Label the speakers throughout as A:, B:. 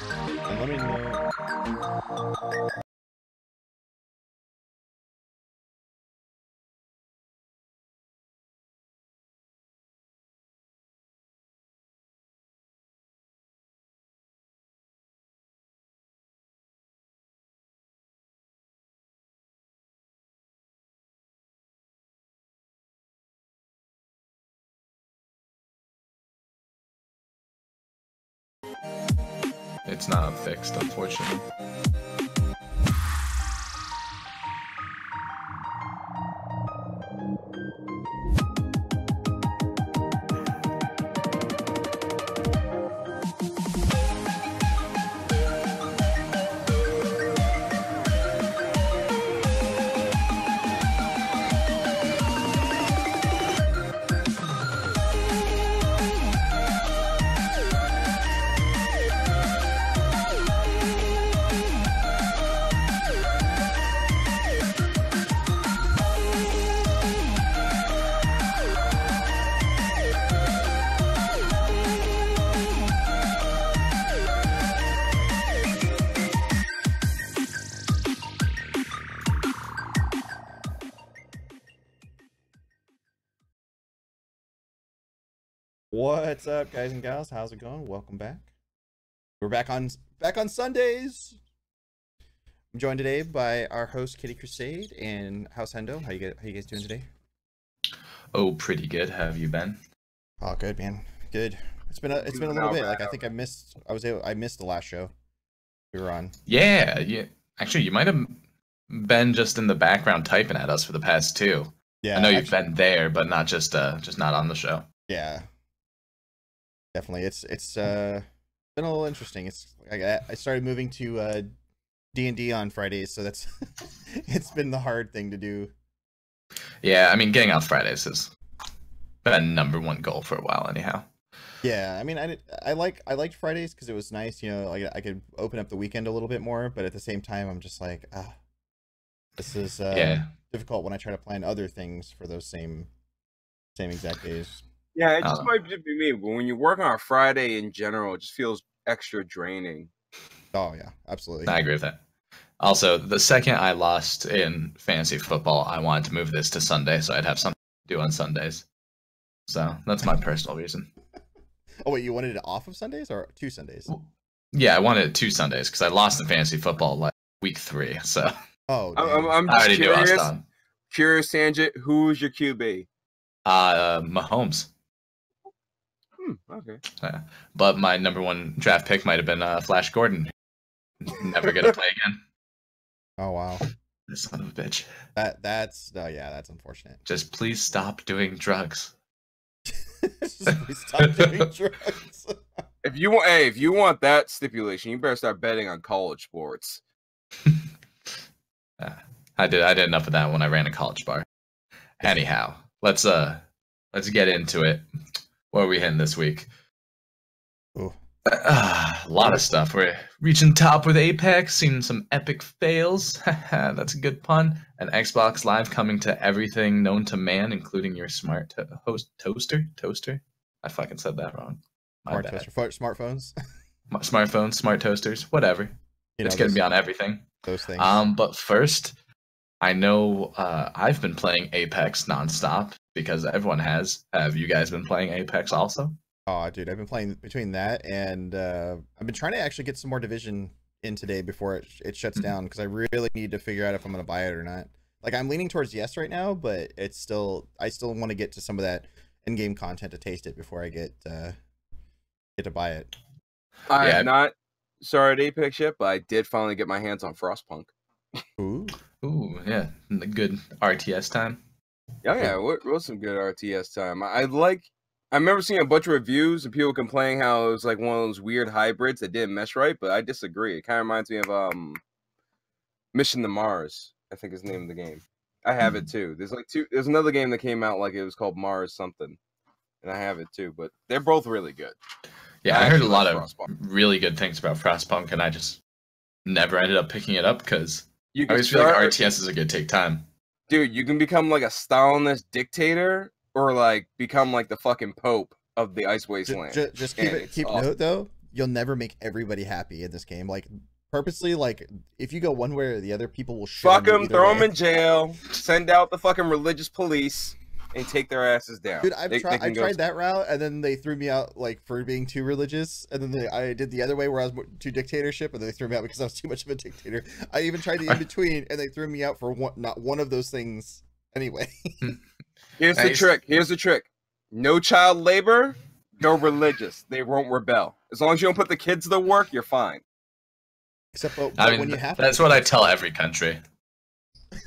A: And let me know.
B: It's not fixed, unfortunately.
A: What's up, guys and gals? How's it going? Welcome back. We're back on Sundays. I'm joined today by our host Kitty Crusade and House Hendo. How you guys doing today?
B: Oh, pretty good. How have you been?
A: Oh, good, man. Good. It's been a little bit. Like I think I missed the last show we were on.
B: Yeah. Actually, you might have been just in the background typing at us for the past two.
A: Yeah.
B: I know you've been there, but not just not on the show.
A: Yeah. Definitely. It's been a little interesting. It's I started moving to D&D on Fridays, so that's it's been the hard thing to do.
B: Yeah, I mean, getting off Fridays has been #1 goal for a while, anyhow.
A: Yeah, I mean, I liked Fridays because it was nice, you know, like I could open up the weekend a little bit more, but at the same time, I'm just like, this is difficult when I try to plan other things for those same exact days.
C: Yeah, it just might just be me, but when you work on a Friday in general, it just feels extra draining.
A: Oh yeah, absolutely.
B: I agree with that. Also, the second I lost in fantasy football, I wanted to move this to Sunday so I'd have something to do on Sundays. So that's my personal reason.
A: Oh wait, you wanted it off of Sundays or 2 Sundays?
B: Yeah, I wanted it 2 Sundays because I lost in fantasy football like week 3. So
A: oh,
C: I'm
B: I already
C: curious.
B: knew I was done.
C: Curious, Sanjit, who's your QB?
B: Mahomes.
C: Okay.
B: But my #1 draft pick might have been Flash Gordon. Never gonna play again.
A: Oh wow.
B: This son of a bitch.
A: That's unfortunate.
B: Just please stop doing drugs.
A: Please stop doing drugs.
C: If you want that stipulation, you better start betting on college sports.
B: I did enough of that when I ran a college bar. Anyhow, let's get into it. What are we hitting this week?
A: Ooh.
B: A lot of stuff. We're reaching top with Apex, seeing some epic fails. That's a good pun. An Xbox Live coming to everything known to man, including your smart toaster. I fucking said that wrong.
A: Smartphones.
B: Smartphones, smart toasters, whatever. It's gonna be on everything.
A: Those things.
B: But first, I know I've been playing Apex nonstop because everyone has. Have you guys been playing Apex also?
A: Oh, dude, I've been playing between that and I've been trying to actually get some more Division in today before it shuts down because I really need to figure out if I'm going to buy it or not. Like I'm leaning towards yes right now, but I still want to get to some of that in-game content to taste it before I get to buy it.
C: I have not started Apex yet, but I did finally get my hands on Frostpunk.
A: Ooh,
B: yeah, good RTS time.
C: Yeah, it was some good RTS time. I remember seeing a bunch of reviews and people complaining how it was like one of those weird hybrids that didn't mesh right, but I disagree. It kind of reminds me of Mission to Mars, I think is the name of the game. I have it too. There's another game that came out like it was called Mars something, and I have it too. But they're both really good.
B: Yeah, I heard a lot of really good things about Frostpunk, and I just never ended up picking it up because I always feel like RTS is a good take time.
C: Dude, you can become like a Stalinist dictator or like become like the fucking Pope of the Ice Wasteland.
A: Just keep note though. you'll never make everybody happy in this game. Like purposely, like if you go one way or the other, people will shit
C: Fuck
A: on you
C: them,
A: either
C: throw
A: way.
C: them in jail, send out the fucking religious police, and take their asses down.
A: Dude, I tried that route, and then they threw me out like for being too religious, and then I did the other way where I was too dictatorship, and they threw me out because I was too much of a dictator. I even tried the in between, and they threw me out for not one of those things anyway.
C: Here's the trick. Here's the trick. No child labor. Go religious. They won't rebel. As long as you don't put the kids to work, you're fine.
A: Except but
B: I mean,
A: when you have
B: that's what I tell every country.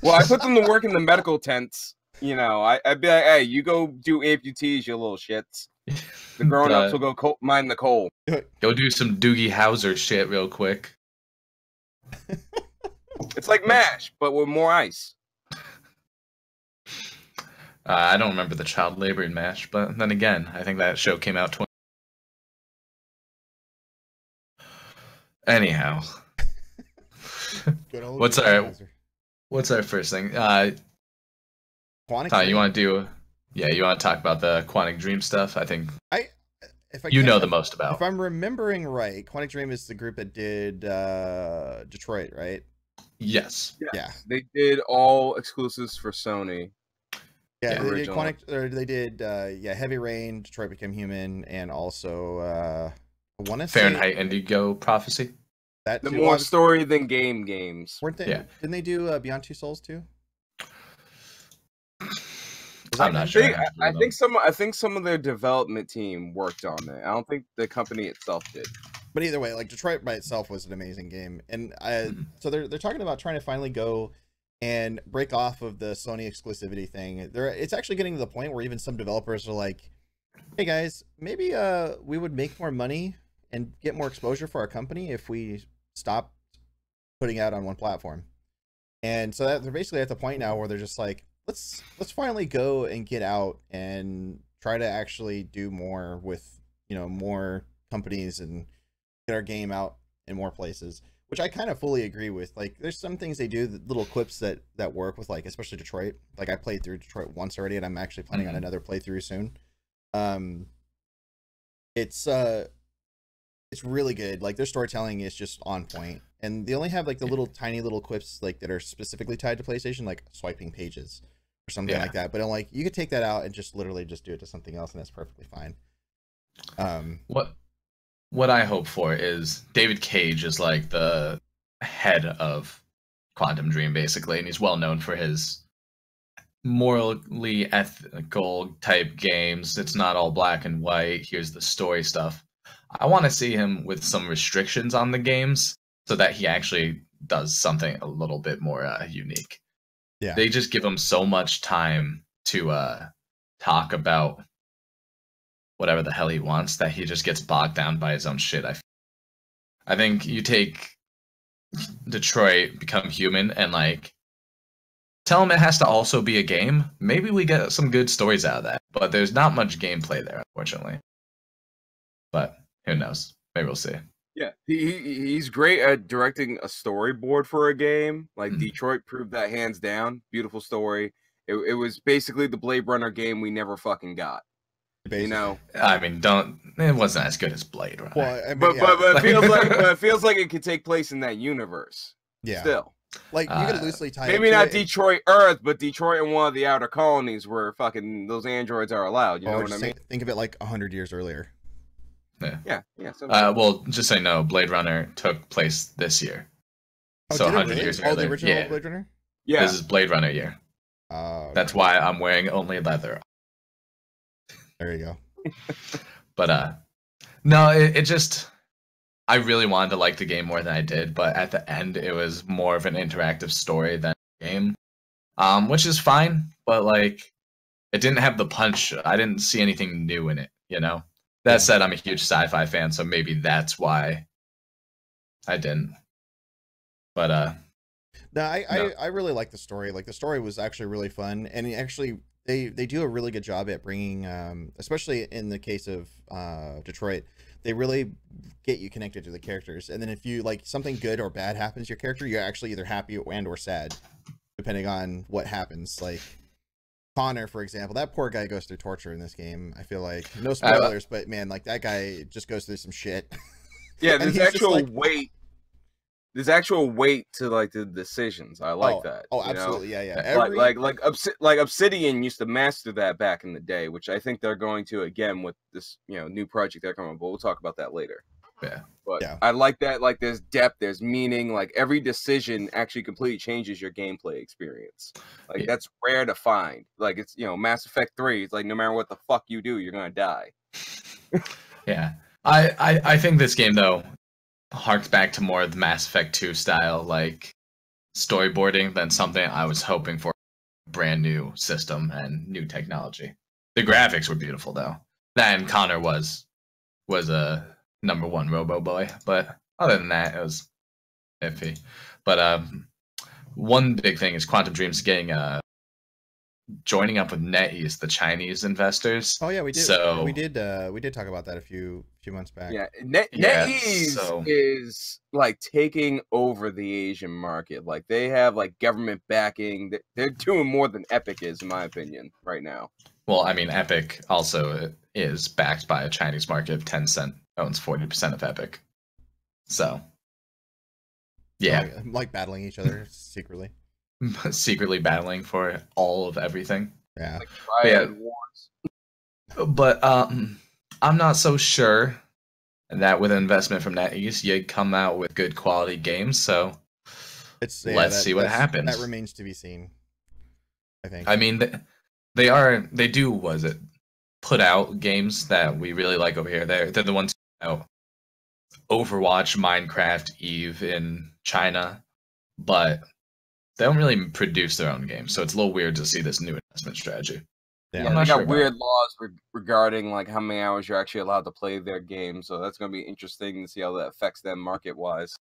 C: Well, I put them to work in the medical tents. You know, I'd be like, hey, you go do amputees, you little shits. The grown-ups will go mine the coal.
B: Go do some Doogie Howser shit real quick.
C: It's like MASH, but with more ice.
B: I don't remember the child labor in MASH, but then again, I think that show came out 20. Anyhow, what's our first thing?
A: Quantic
B: you want to do? Yeah, you want to talk about the Quantic Dream stuff? I think
A: if I
B: you know the most about.
A: If I'm remembering right, Quantic Dream is the group that did Detroit, right?
B: Yes.
A: Yeah.
C: They did all exclusives for Sony.
A: Yeah, they did Quantic, or they did Heavy Rain, Detroit Become Human, and also I want to say
B: Fahrenheit Indigo Prophecy.
A: That
C: the more story than games.
A: Weren't they?
B: Yeah.
A: Didn't they do Beyond Two Souls too?
B: I'm not sure.
C: I think some of their development team worked on it. I don't think the company itself did.
A: But either way, like Detroit by itself was an amazing game, and so they're talking about trying to finally go and break off of the Sony exclusivity thing. It's actually getting to the point where even some developers are like, "Hey guys, maybe we would make more money and get more exposure for our company if we stop putting out on one platform." And so they're basically at the point now where they're just like, let's finally go and get out and try to actually do more with, you know, more companies and get our game out in more places, which I kind of fully agree with. Like there's some things they do, little clips that work with, like especially Detroit. Like I played through Detroit once already, and I'm actually planning on another playthrough soon. It's really good. Like their storytelling is just on point, and they only have like the little tiny little clips like that are specifically tied to PlayStation, like swiping pages or something like that. But I'm like, you could take that out and just literally just do it to something else, and that's perfectly fine.
B: What I hope for is David Cage is like the head of Quantum Dream basically, and he's well known for his morally ethical type games. It's not all black and white. Here's the story stuff. I want to see him with some restrictions on the games so that he actually does something a little bit more unique.
A: Yeah.
B: They just give him so much time to talk about whatever the hell he wants that he just gets bogged down by his own shit. I think you take Detroit Become Human and like tell him it has to also be a game. Maybe we get some good stories out of that, but there's not much gameplay there, unfortunately. But who knows? Maybe we'll see.
C: Yeah, he's great at directing a storyboard for a game. Like Detroit proved that hands down. Beautiful story. It was basically the Blade Runner game we never fucking got. Basically. You know,
B: I mean, it wasn't as good as Blade Runner.
A: Well, I mean,
C: but it feels like it could take place in that universe.
A: Yeah,
C: still,
A: like you could loosely tie.
C: Maybe not Detroit Earth, but Detroit and one of the outer colonies where fucking those androids are allowed. You know what I mean?
A: Think of it like 100 years earlier.
B: Yeah.
C: Well,
B: just say no. Blade Runner took place this year, so 100 years earlier.
A: Oh, the original Blade Runner.
B: Yeah, this is Blade Runner year. That's why I'm wearing only leather.
A: There you go.
B: But no, it just I really wanted to like the game more than I did, but at the end it was more of an interactive story than a game, which is fine. But like, it didn't have the punch. I didn't see anything new in it. You know. That said, I'm a huge sci-fi fan, so maybe that's why I didn't. But
A: no, I really like the story. Like the story was actually really fun, and actually they do a really good job at bringing, especially in the case of Detroit, they really get you connected to the characters. And then if you like something good or bad happens to your character, you're actually either happy and or sad, depending on what happens. Like Connor, for example, that poor guy goes through torture in this game. I feel like no spoilers, but man, like that guy just goes through some shit.
C: Yeah,
A: And
C: there's
A: he's just
C: actual
A: like,
C: weight. There's actual weight to like the decisions. I like that.
A: Oh,
C: you know?
A: absolutely, yeah.
C: Like Obsidian used to master that back in the day, which I think they're going to again with this new project they're coming. But we'll talk about that later.
B: Yeah.
C: But
A: Yeah.
C: I like that. Like there's depth, there's meaning. Like every decision actually completely changes your gameplay experience. Like that's rare to find. Like it's Mass Effect 3. It's like no matter what the fuck you do, you're gonna die.
B: Yeah. I think this game though harks back to more of the Mass Effect 2 style, like storyboarding, than something I was hoping for. Brand new system and new technology. The graphics were beautiful though. And Connor was a #1 Robo Boy, but other than that, it was iffy. But one big thing is Quantum Dreams getting joining up with NetEase, the Chinese investors.
A: Oh yeah, we did.
B: So
A: we did talk about that a few months back.
C: Yeah, NetEase is like taking over the Asian market. Like they have like government backing. They're doing more than Epic is, in my opinion, right now.
B: Well, I mean, Epic also is backed by a Chinese market. Tencent owns 40% of Epic. So, yeah.
A: Like battling each other secretly.
B: Secretly battling for all of everything.
A: Yeah.
B: But I'm not so sure that with investment from NetEase, you'd come out with good quality games. So let's see what happens.
A: That remains to be seen, I think.
B: I mean, they do put out games that we really like over here. They're the ones who out Overwatch, Minecraft, Eve in China, but they don't really produce their own games, so it's a little weird to see this new investment strategy.
C: Yeah, they got weird laws regarding like how many hours you're actually allowed to play their game, so that's going to be interesting to see how that affects them market-wise.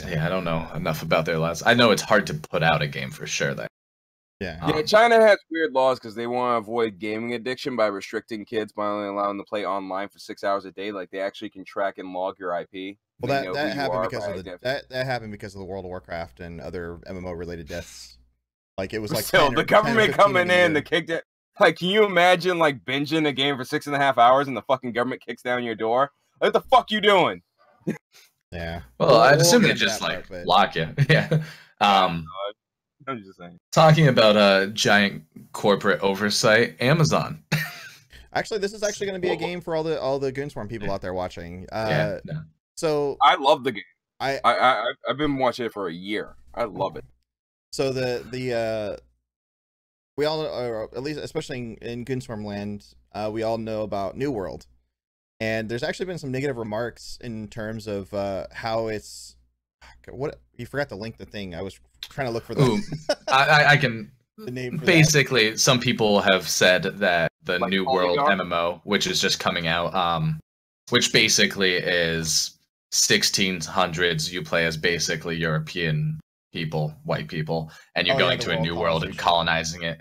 B: Yeah, I don't know enough about their laws. I know it's hard to put out a game for sure, though.
C: Yeah, China has weird laws because they want to avoid gaming addiction by restricting kids by only allowing them to play online for 6 hours a day. Like they actually can track and log your IP.
A: Well, that happened because of that happened because of the World of Warcraft and other MMO related deaths. Like it was like
C: still the government coming in to kick it. Like, can you imagine like binging a game for 6.5 hours and the fucking government kicks down your door? What the fuck you doing?
A: Yeah.
B: Well, I'd assume they just like lock you. Yeah.
C: I'm just saying.
B: Talking about giant corporate oversight, Amazon.
A: Actually, this is actually going to be a game for all the Goonswarm people out there watching. So
C: I love the game. I've been watching it for a year. I love it.
A: So we all, or at least especially in Goonswarm land, we all know about New World, and there's actually been some negative remarks in terms of how it's you forgot to link the thing. I was trying to look for the.
B: I can.
A: The name
B: basically, some people have said that the New World MMO, which is just coming out, which basically is 1600s. You play as basically European people, white people, and you're going to a new world and colonizing it.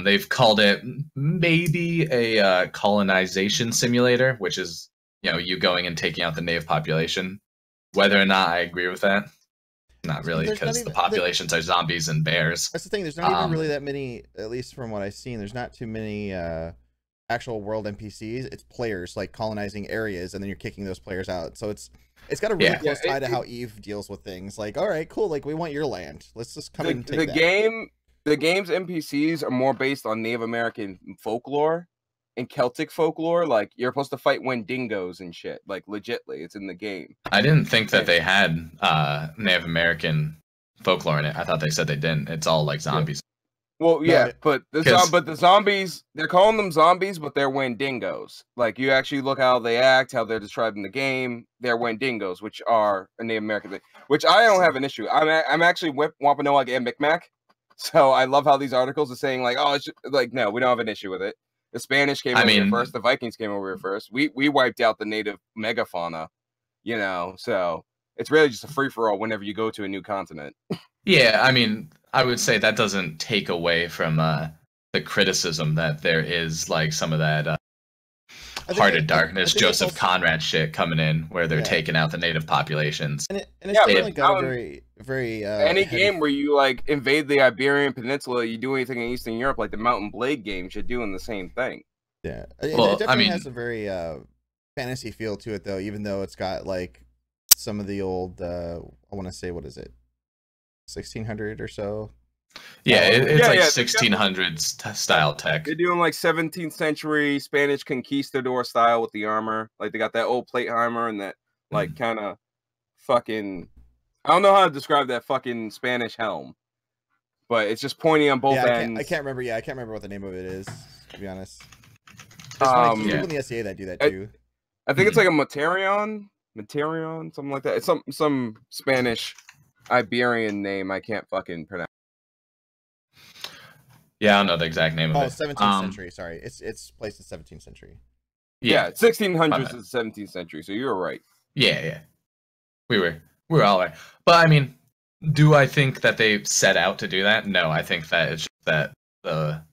B: They've called it maybe a colonization simulator, which is you going and taking out the native population. Whether or not I agree with that, not really, because the populations are zombies and bears.
A: That's the thing. There's not even really that many, at least from what I've seen. There's not too many actual world NPCs. It's players like colonizing areas, and then you're kicking those players out. So it's got a really close tie to how Eve deals with things. Like, all right, cool. Like, we want your land. Let's just come and take that.
C: The game's NPCs are more based on Native American folklore and Celtic folklore. Like, you're supposed to fight Wendigos and shit. Like, legitly, it's in the game.
B: I didn't think that they had Native American folklore in it. I thought they said they didn't. It's all like zombies.
C: Well, yeah, but the zombies, they're calling them zombies, but they're Wendigos. Like, you actually look how they act, how they're described in the game. They're Wendigos, which are a Native American thing, which I don't have an issue. I'm actually Wampanoag and Micmac, so I love how these articles are saying like, oh, it's just, like, no, we don't have an issue with it. The Spanish came over here first. The Vikings came over here first. We wiped out the native megafauna, so it's really just a free-for-all whenever you go to a new continent.
B: Yeah, I mean, I would say that doesn't take away from the criticism that there is like some of that Heart of Darkness, Joseph Conrad shit coming in, where they're taking out the native populations.
A: And it's definitely got a very, very
C: any game where you like invade the Iberian Peninsula, you do anything in Eastern Europe, like the Mountain Blade games, you're doing the same thing.
A: Yeah,
B: well,
A: it definitely has a very fantasy feel to it though, even though it's got like some of the old I want to say, what is it, 1600 or so.
B: Yeah, it's like
C: yeah,
B: 1600s style tech.
C: They're doing like 17th century Spanish conquistador style with the armor. Like they got that old plate armor and that like kind of fucking, I don't know how to describe that fucking Spanish helm, but it's just pointy on both ends.
A: I can't remember. Yeah, I can't remember what the name of it is, to be honest. There's funny people in the SCA that do that too.
C: I think it's like a Materion, something like that. It's some Spanish Iberian name I can't fucking pronounce.
B: Yeah, I don't know the exact name of it.
A: 17th century. Sorry, it's placed in 17th century.
C: Yeah, 1600s to the 17th century. So you were right.
B: Yeah. We were all right. But I mean, do I think that they set out to do that? No, I think that it's just that the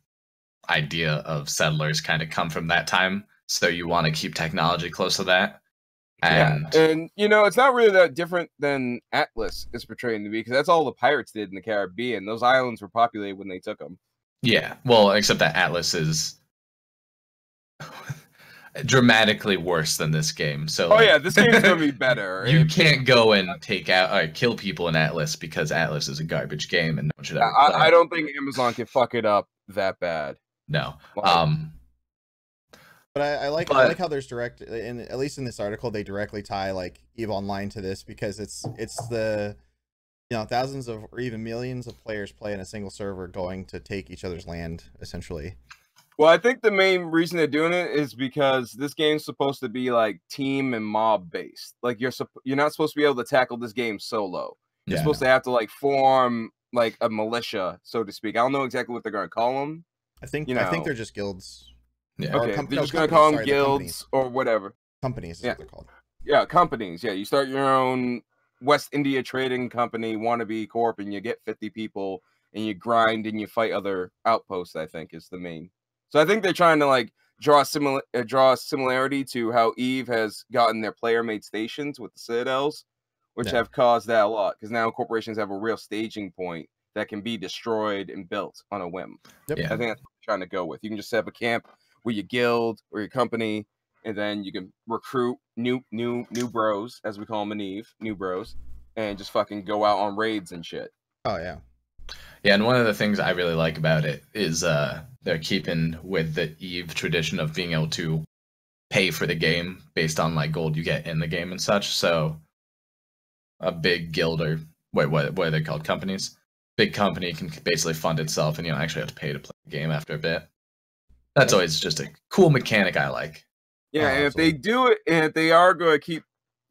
B: idea of settlers kind of come from that time, so you want to keep technology close to that. And
C: you know, it's not really that different than Atlas is portraying to be, because that's all the pirates did in the Caribbean. Those islands were populated when they took them.
B: Yeah, well, except that Atlas is dramatically worse than this game. So
C: this game's gonna be better.
B: You can't go and take out or kill people in Atlas because Atlas is a garbage game and no one should ever play.
C: I don't think Amazon can fuck it up that bad.
B: No.
A: But I like how there's direct, in at least in this article, they directly tie like EVE Online to this, because it's the, you know, thousands of or even millions of players play in a single server going to take each other's land, essentially.
C: Well, I think the main reason they're doing it is because this game's supposed to be like team and mob based. Like you're not supposed to be able to tackle this game solo. You're supposed to have to like form like a militia, so to speak. I don't know exactly what they're going to call them.
A: I think they're just guilds.
B: Yeah.
C: Okay, they're just going to call them guilds or whatever.
A: Companies is what they're called.
C: Yeah, companies. Yeah, you start your own West India Trading Company wannabe corp, and you get 50 people, and you grind and you fight other outposts, I think, is the main. So I think they're trying to like draw a similarity to how EVE has gotten their player-made stations with the Citadels, which have caused that a lot, because now corporations have a real staging point that can be destroyed and built on a whim.
A: Yep.
C: Yeah. I think that's what they're trying to go with. You can just set up a camp with your guild or your company, and then you can recruit new bros, as we call them in EVE, new bros, and just fucking go out on raids and shit.
A: Oh yeah.
B: Yeah, and one of the things I really like about it is they're keeping with the EVE tradition of being able to pay for the game based on like gold you get in the game and such. So a big guild or what are they called? Companies? Big company can basically fund itself, and you don't actually have to pay to play the game after a bit. That's always just a cool mechanic I like.
C: Yeah, and if they do it, and if they are going to keep,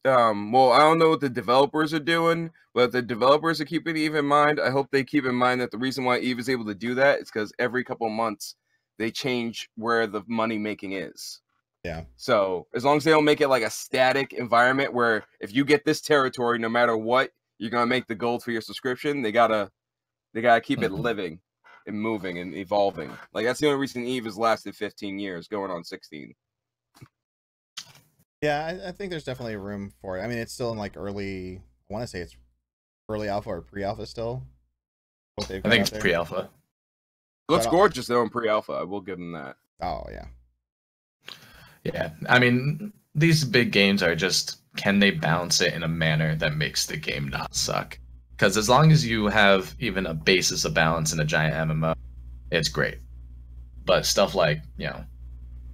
C: well, I don't know what the developers are doing, but if the developers are keeping EVE in mind, I hope they keep in mind that the reason why EVE is able to do that is because every couple of months they change where the money making is.
A: Yeah.
C: So as long as they don't make it like a static environment where if you get this territory, no matter what, you're gonna make the gold for your subscription. They gotta keep it living and moving and evolving. Like that's the only reason EVE has lasted 15 years, going on 16.
A: Yeah, I think there's definitely room for it. I mean, it's still in like early. I want to say it's early alpha or pre-alpha still.
B: I think it's pre-alpha.
C: It looks gorgeous though in pre-alpha. I will give them that.
A: Oh yeah.
B: Yeah, I mean, these big games are just, can they balance it in a manner that makes the game not suck? Because as long as you have even a basis of balance in a giant MMO, it's great. But stuff like, you know,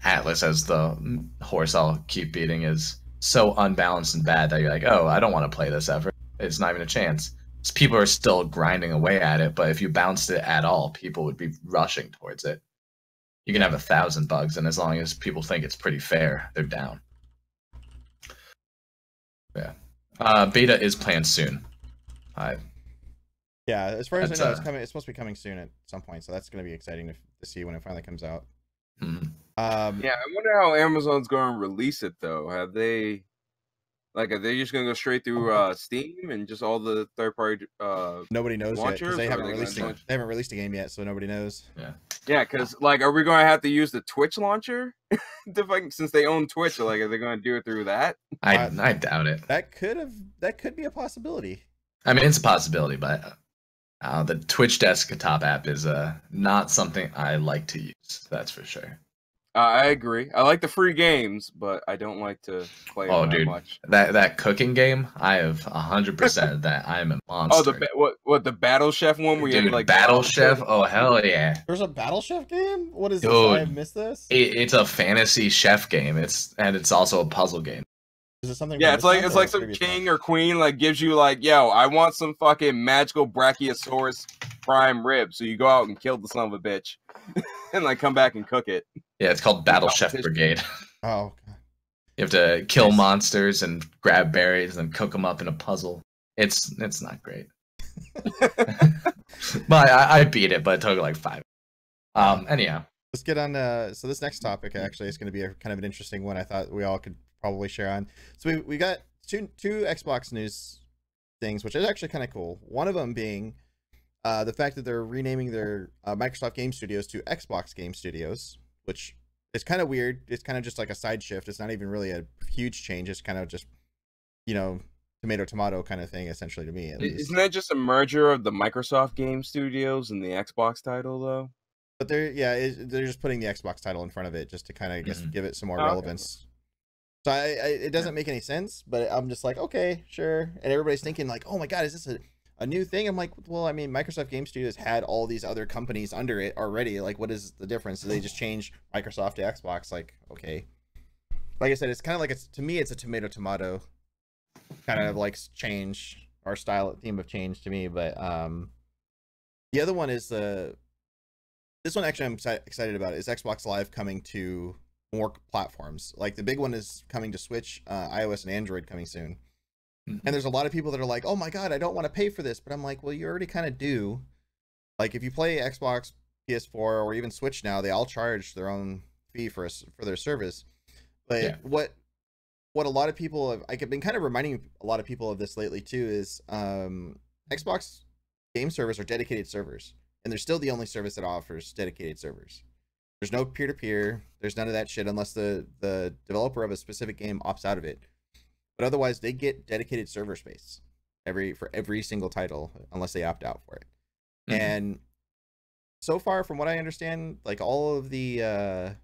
B: Atlas, as the horse I'll keep beating, is so unbalanced and bad that you're like, oh, I don't want to play this ever. It's not even a chance. People are still grinding away at it, but if you balanced it at all, people would be rushing towards it. You can have 1,000 bugs, and as long as people think it's pretty fair, they're down. Yeah. Beta is planned soon.
A: Yeah, as far as I know, it's coming. It's supposed to be coming soon at some point, so that's going to be exciting to see when it finally comes out.
B: Mm-hmm.
C: Yeah, I wonder how Amazon's going to release it though. Are they just going to go straight through Steam and just all the third-party
A: nobody knows yet, because they haven't released a game yet, so nobody knows.
C: Yeah, because like, are we going to have to use the Twitch launcher since they own Twitch? Like, are they going to do it through that?
B: I doubt it.
A: That could be a possibility.
B: I mean, it's a possibility, but the Twitch desktop app is not something I like to use. That's for sure.
C: I agree. I like the free games, but I don't like to play them
B: Oh,
C: that
B: dude,
C: much.
B: that cooking game, I have 100% that. I'm a
C: Oh,
B: monster.
C: what the Battle Chef one where you have to
B: Dude,
C: like
B: Battle Chef. Oh hell yeah,
A: There's a Battle Chef game? What is this? I have
B: dude.
A: missed this?
B: It's a fantasy chef game. It's also a puzzle game.
A: Is it something
C: Yeah,
A: from
C: it's
A: this month
C: it's
A: or
C: like
A: a
C: some
A: previous
C: king
A: month?
C: or queen like gives you like, yo, I want some fucking magical Brachiosaurus prime rib. So you go out and kill the son of a bitch, and like come back and cook it.
B: Yeah, it's called
C: In a
B: Battle Chef
C: competition.
B: Brigade.
A: Oh, God.
B: You have to kill
A: Nice.
B: monsters and grab berries and cook them up in a puzzle. It's not great. But I beat it, but it took like 5. Anyhow,
A: Let's get on. So this next topic actually is going to be a kind of an interesting one. I thought we all could probably share on. So we got two Xbox news things, which is actually kind of cool. One of them being the fact that they're renaming their Microsoft Game Studios to Xbox Game Studios, which is kind of weird. It's kind of just like a side shift. It's not even really a huge change. It's kind of just, you know, tomato kind of thing, essentially, to me at least.
C: Isn't that just a merger of the Microsoft Game Studios and the Xbox title though?
A: But they're just putting the Xbox title in front of it just to kind of, I guess, give it some more relevance. So it doesn't make any sense, but I'm just like, okay, sure. And everybody's thinking like, oh my God, is this a new thing? I'm like, well, I mean, Microsoft Game Studios had all these other companies under it already. Like, what is the difference? Do they just change Microsoft to Xbox? Like, okay. Like I said, it's kind of like, to me, it's a tomato kind of like change or theme of change to me. But the other one is this one actually I'm excited about is Xbox Live coming to more platforms. Like the big one is coming to Switch, iOS, and Android coming soon. And there's a lot of people that are like, oh my God, I don't want to pay for this. But I'm like, well, you already kind of do. Like if you play Xbox, PS4, or even Switch now, they all charge their own fee for their service. But what a lot of people have, I've been kind of reminding a lot of people of this lately too, is Xbox game servers are dedicated servers. And they're still the only service that offers dedicated servers. There's no peer-to-peer. There's none of that shit unless the developer of a specific game opts out of it. But otherwise, they get dedicated server space for every single title unless they opt out for it. And so far, from what I understand, like all of the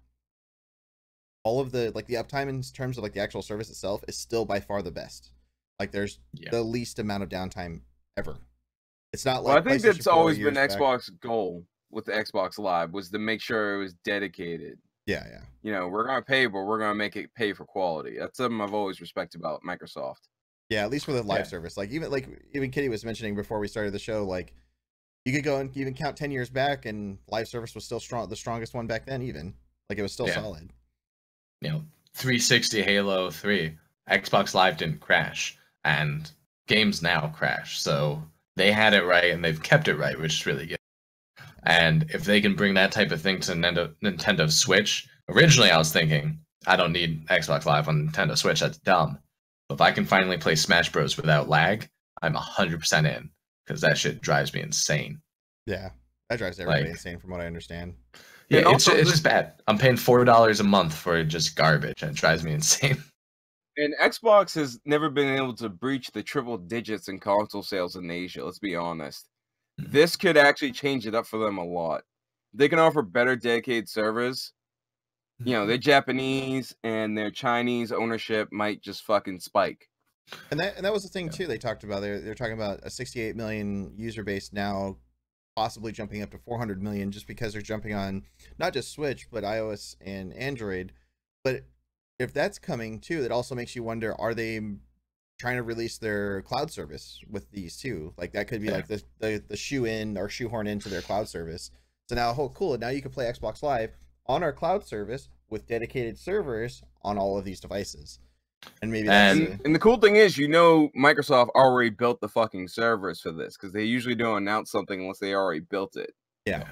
A: like the uptime in terms of like the actual service itself is still by far the best. Like there's the least amount of downtime ever. It's not like,
C: well, I think that's always been
A: back.
C: Xbox goal with the Xbox Live, was to make sure it was dedicated.
A: Yeah.
C: You know, we're gonna pay, but we're gonna make it pay for quality. That's something I've always respected about Microsoft.
A: Yeah, at least with a live service. Like even Kitty was mentioning before we started the show, like you could go and even count 10 years back and live service was still the strongest one back then, even. Like it was still solid.
B: You know, 360 Halo 3, Xbox Live didn't crash, and games now crash. So they had it right, and they've kept it right, which is really good. And if they can bring that type of thing to Nintendo Switch, originally I was thinking, I don't need Xbox Live on Nintendo Switch, that's dumb. But if I can finally play Smash Bros. Without lag, I'm 100% in, because that shit drives me insane.
A: Yeah, that drives everybody insane from what I understand.
B: Yeah, it's just bad. I'm paying $4 a month for just garbage, and it drives me insane.
C: And Xbox has never been able to breach the triple digits in console sales in Asia, let's be honest. This could actually change it up for them a lot. They can offer better dedicated servers. You know, they're Japanese and their Chinese ownership might just fucking spike.
A: And that was the thing too. They talked about they're talking about a 68 million user base now, possibly jumping up to 400 million, just because they're jumping on not just Switch but iOS and Android. But if that's coming too, that also makes you wonder: are they trying to release their cloud service with these too? Like that could be like the shoehorn into their cloud service. So now, oh cool, now you can play Xbox Live on our cloud service with dedicated servers on all of these devices. And maybe
C: and the cool thing is, you know, Microsoft already built the fucking servers for this, because they usually don't announce something unless they already built it.
A: Yeah.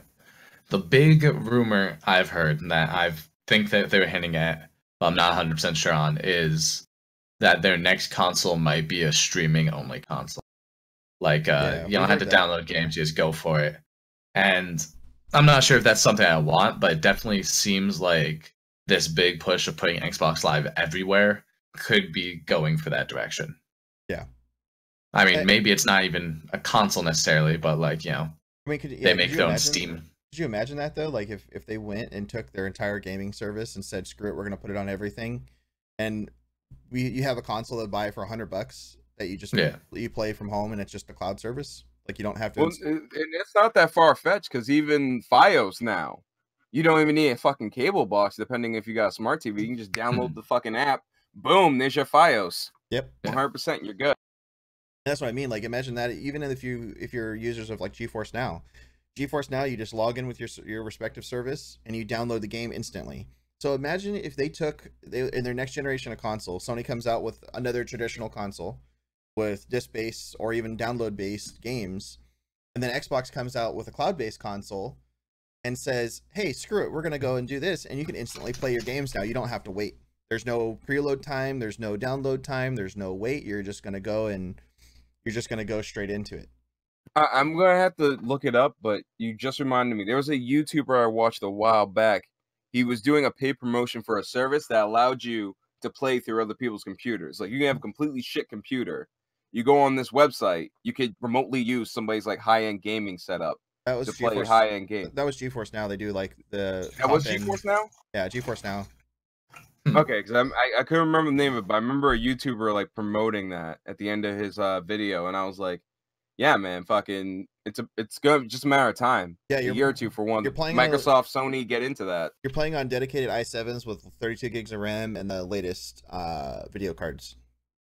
B: The big rumor I've heard that I think that they were hinting at, but I'm not 100% sure on, is that their next console might be a streaming only console. Like you don't have to download games, you just go for it. And I'm not sure if that's something I want, but it definitely seems like this big push of putting Xbox Live everywhere could be going for that direction.
A: Yeah.
B: I mean, maybe it's not even a console necessarily, but like, you know,
A: I mean,
B: they make their own Steam.
A: Could you imagine that though? Like if they went and took their entire gaming service and said, "Screw it, we're gonna put it on everything," and you have a console that buy it for $100 that you just you play from home and it's just a cloud service. Like you don't have to.
C: Well, and it's not that far fetched because even FiOS now, you don't even need a fucking cable box. Depending if you got a smart TV, you can just download the fucking app. Boom, there's your FiOS.
A: Yep,
C: 100%. You're good.
A: That's what I mean. Like imagine that even if you're users of like GeForce Now, you just log in with your respective service and you download the game instantly. So imagine if they took in their next generation of console, Sony comes out with another traditional console with disc-based or even download-based games, and then Xbox comes out with a cloud-based console and says, "Hey, screw it, we're gonna go and do this," and you can instantly play your games now. You don't have to wait. There's no preload time. There's no download time. There's no wait. You're just gonna go straight into it.
C: I'm gonna have to look it up, but you just reminded me. There was a YouTuber I watched a while back. He was doing a paid promotion for a service that allowed you to play through other people's computers. Like you can have a completely shit computer. You go on this website, you could remotely use somebody's like high-end gaming setup to play high-end games.
A: That was GeForce Now. They do like the.
C: That was GeForce Now?
A: Yeah, GeForce Now.
C: Okay, because I couldn't remember the name of it, but I remember a YouTuber like promoting that at the end of his video, and I was like, "Yeah, man, fucking, it's gonna just a matter of time.
A: Yeah,
C: a year or two for one.
A: You're playing
C: Microsoft, Sony, get into that.
A: You're playing on dedicated i7s with 32 gigs of RAM and the latest video cards,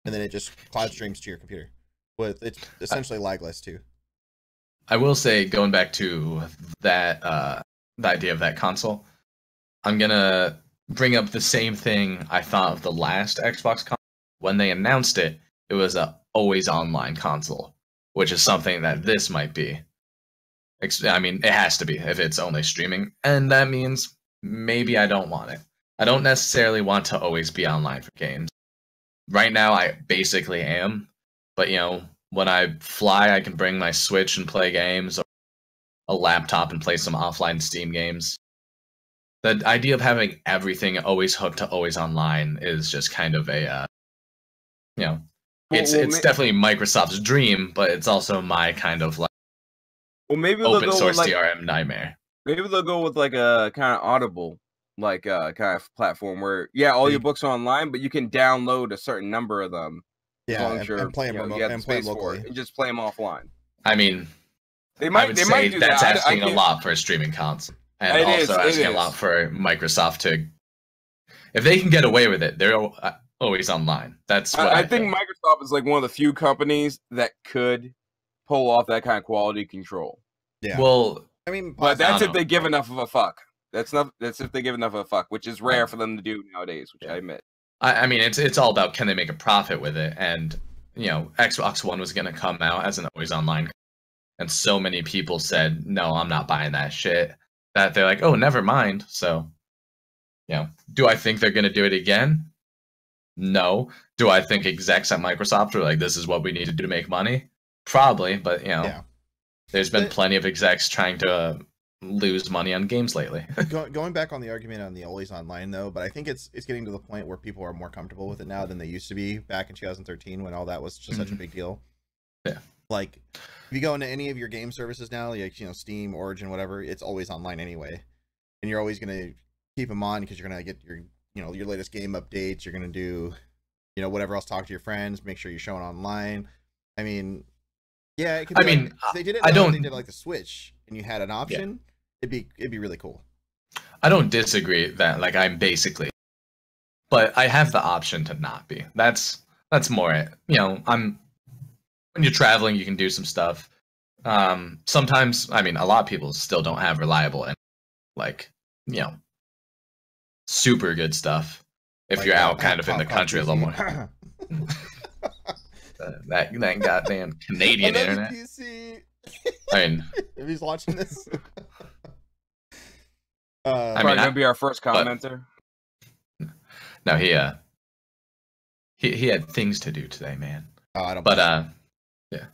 A: and then it just cloud streams to your computer. With it's essentially lagless too.
B: I will say, going back to that the idea of that console, I'm gonna bring up the same thing I thought of the last Xbox console. When they announced it, it was a always online console, which is something that this might be. I mean, it has to be if it's only streaming, and that means maybe I don't want it. I don't necessarily want to always be online for games. Right now, I basically am, but you know, when I fly, I can bring my Switch and play games, or a laptop and play some offline Steam games. The idea of having everything always hooked to always online is just kind of a, you know, it's definitely Microsoft's dream, but it's also my kind of like
C: maybe
B: open source DRM nightmare.
C: Maybe they'll go with like a kind of Audible, like kind of platform where all your books are online, but you can download a certain number of them.
A: Yeah, as long as and play them remotely and play locally,
C: and just play them offline.
B: I mean,
C: I would say
B: do that's asking a lot for a streaming console. And also asking a lot for Microsoft to, if they can get away with it, they're always online. That's what
C: I think Microsoft is like one of the few companies that could pull off that kind of quality control.
B: Yeah. Well,
A: I mean,
C: but that's if they give enough of a fuck. That's if they give enough of a fuck, which is rare for them to do nowadays, which I admit.
B: I mean, it's all about can they make a profit with it, and you know, Xbox One was going to come out as an always online, and so many people said, "No, I'm not buying that shit." That they're like, oh, never mind. So, you know, do I think they're going to do it again? No. Do I think execs at Microsoft are like, this is what we need to do to make money? Probably, but, you know, there's been plenty of execs trying to lose money on games lately.
A: Going back on the argument on the always online, though, but I think it's getting to the point where people are more comfortable with it now than they used to be back in 2013 when all that was just such a big deal.
B: Yeah.
A: Like, if you go into any of your game services now, like, you know, Steam, Origin, whatever, it's always online anyway. And you're always going to keep them on because you're going to get your, you know, your latest game updates. You're going to do, you know, whatever else, talk to your friends, make sure you're showing online. I mean, yeah, it could be if they did it they did like the Switch and you had an option, it'd be really cool.
B: I don't disagree that, like, I'm basically, but I have the option to not be. That's more it. You know, when you're traveling, you can do some stuff. Sometimes, I mean, a lot of people still don't have reliable and, like, you know, super good stuff. If like you're out kind of in the country a little more. that goddamn Canadian internet.
A: PC.
B: I mean,
A: if he's watching this.
C: I mean, gonna be our first commenter.
B: No, he had things to do today, man.
A: Oh, I don't.
B: But yeah.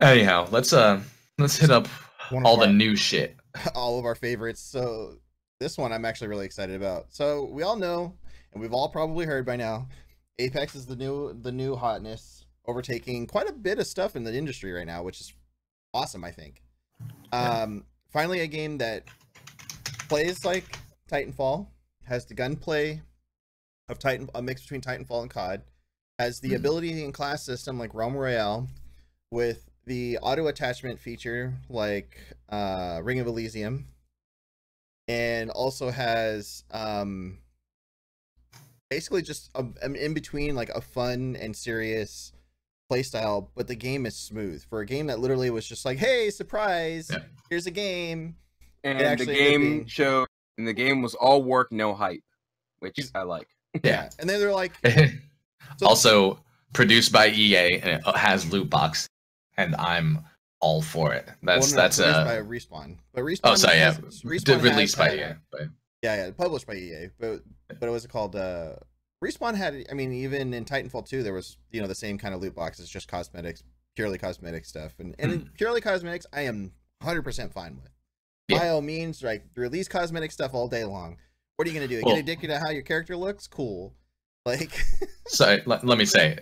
B: Anyhow, let's hit up all the new shit.
A: All of our favorites. So this one I'm actually really excited about. So we all know, and we've all probably heard by now, Apex is the new hotness, overtaking quite a bit of stuff in the industry right now, which is awesome, I think. finally a game that plays like Titanfall, has the gunplay of a mix between Titanfall and COD, has the ability and class system like Realm Royale, with the auto attachment feature like Ring of Elysium, and also has basically just an in between, like a fun and serious playstyle, but the game is smooth for a game that literally was just like, hey, surprise, here's a game.
C: And the game showed, and the game was all work, no hype, which I like.
A: Yeah, and then they're like,
B: also produced by EA, and it has loot box, and I'm all for it. That's by
A: Respawn, but Respawn.
B: Oh, sorry,
A: Respawn
B: released by EA, but
A: yeah, published by EA, but what was it called? Respawn had, I mean, even in Titanfall 2, there was, you know, the same kind of loot boxes, just cosmetics, purely cosmetic stuff, and in purely cosmetics, I am 100% fine with. By all means, right? Release cosmetic stuff all day long. What are you gonna do? Get addicted to how your character looks? Cool. Like,
B: so let me say,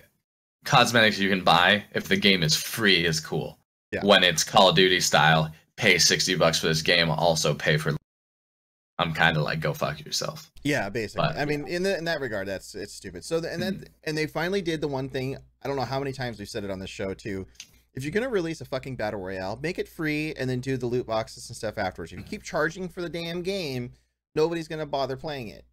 B: cosmetics you can buy if the game is free is cool.
A: Yeah.
B: When it's Call of Duty style, pay $60 for this game, also pay for. I'm kind of like, go fuck yourself.
A: Yeah, basically. But, I mean, in that regard, it's stupid. So and they finally did the one thing. I don't know how many times we've said it on this show too. If you're gonna release a fucking battle royale, make it free and then do the loot boxes and stuff afterwards. If you keep charging for the damn game, nobody's gonna bother playing it.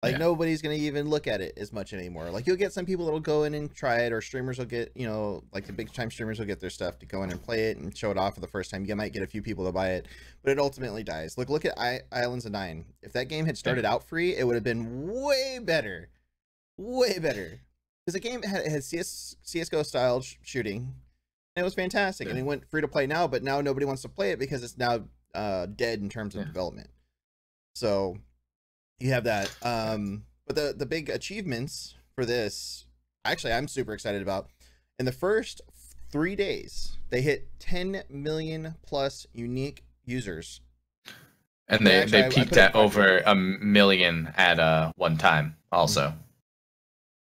A: Like nobody's gonna even look at it as much anymore. Like you'll get some people that'll go in and try it, or streamers will get, you know, like the big time streamers will get their stuff to go in and play it and show it off for the first time. You might get a few people to buy it, but it ultimately dies. Look at Islands of Nine. If that game had started out free, it would have been way better, because the game had CS:GO style shooting. And it was fantastic, and it went free to play now, but now nobody wants to play it because it's now dead in terms of development. So you have that. But the big achievements for this, actually, I'm super excited about. In the first 3 days, they hit 10 million plus unique users,
B: and they peaked at over 1 million at one time, also.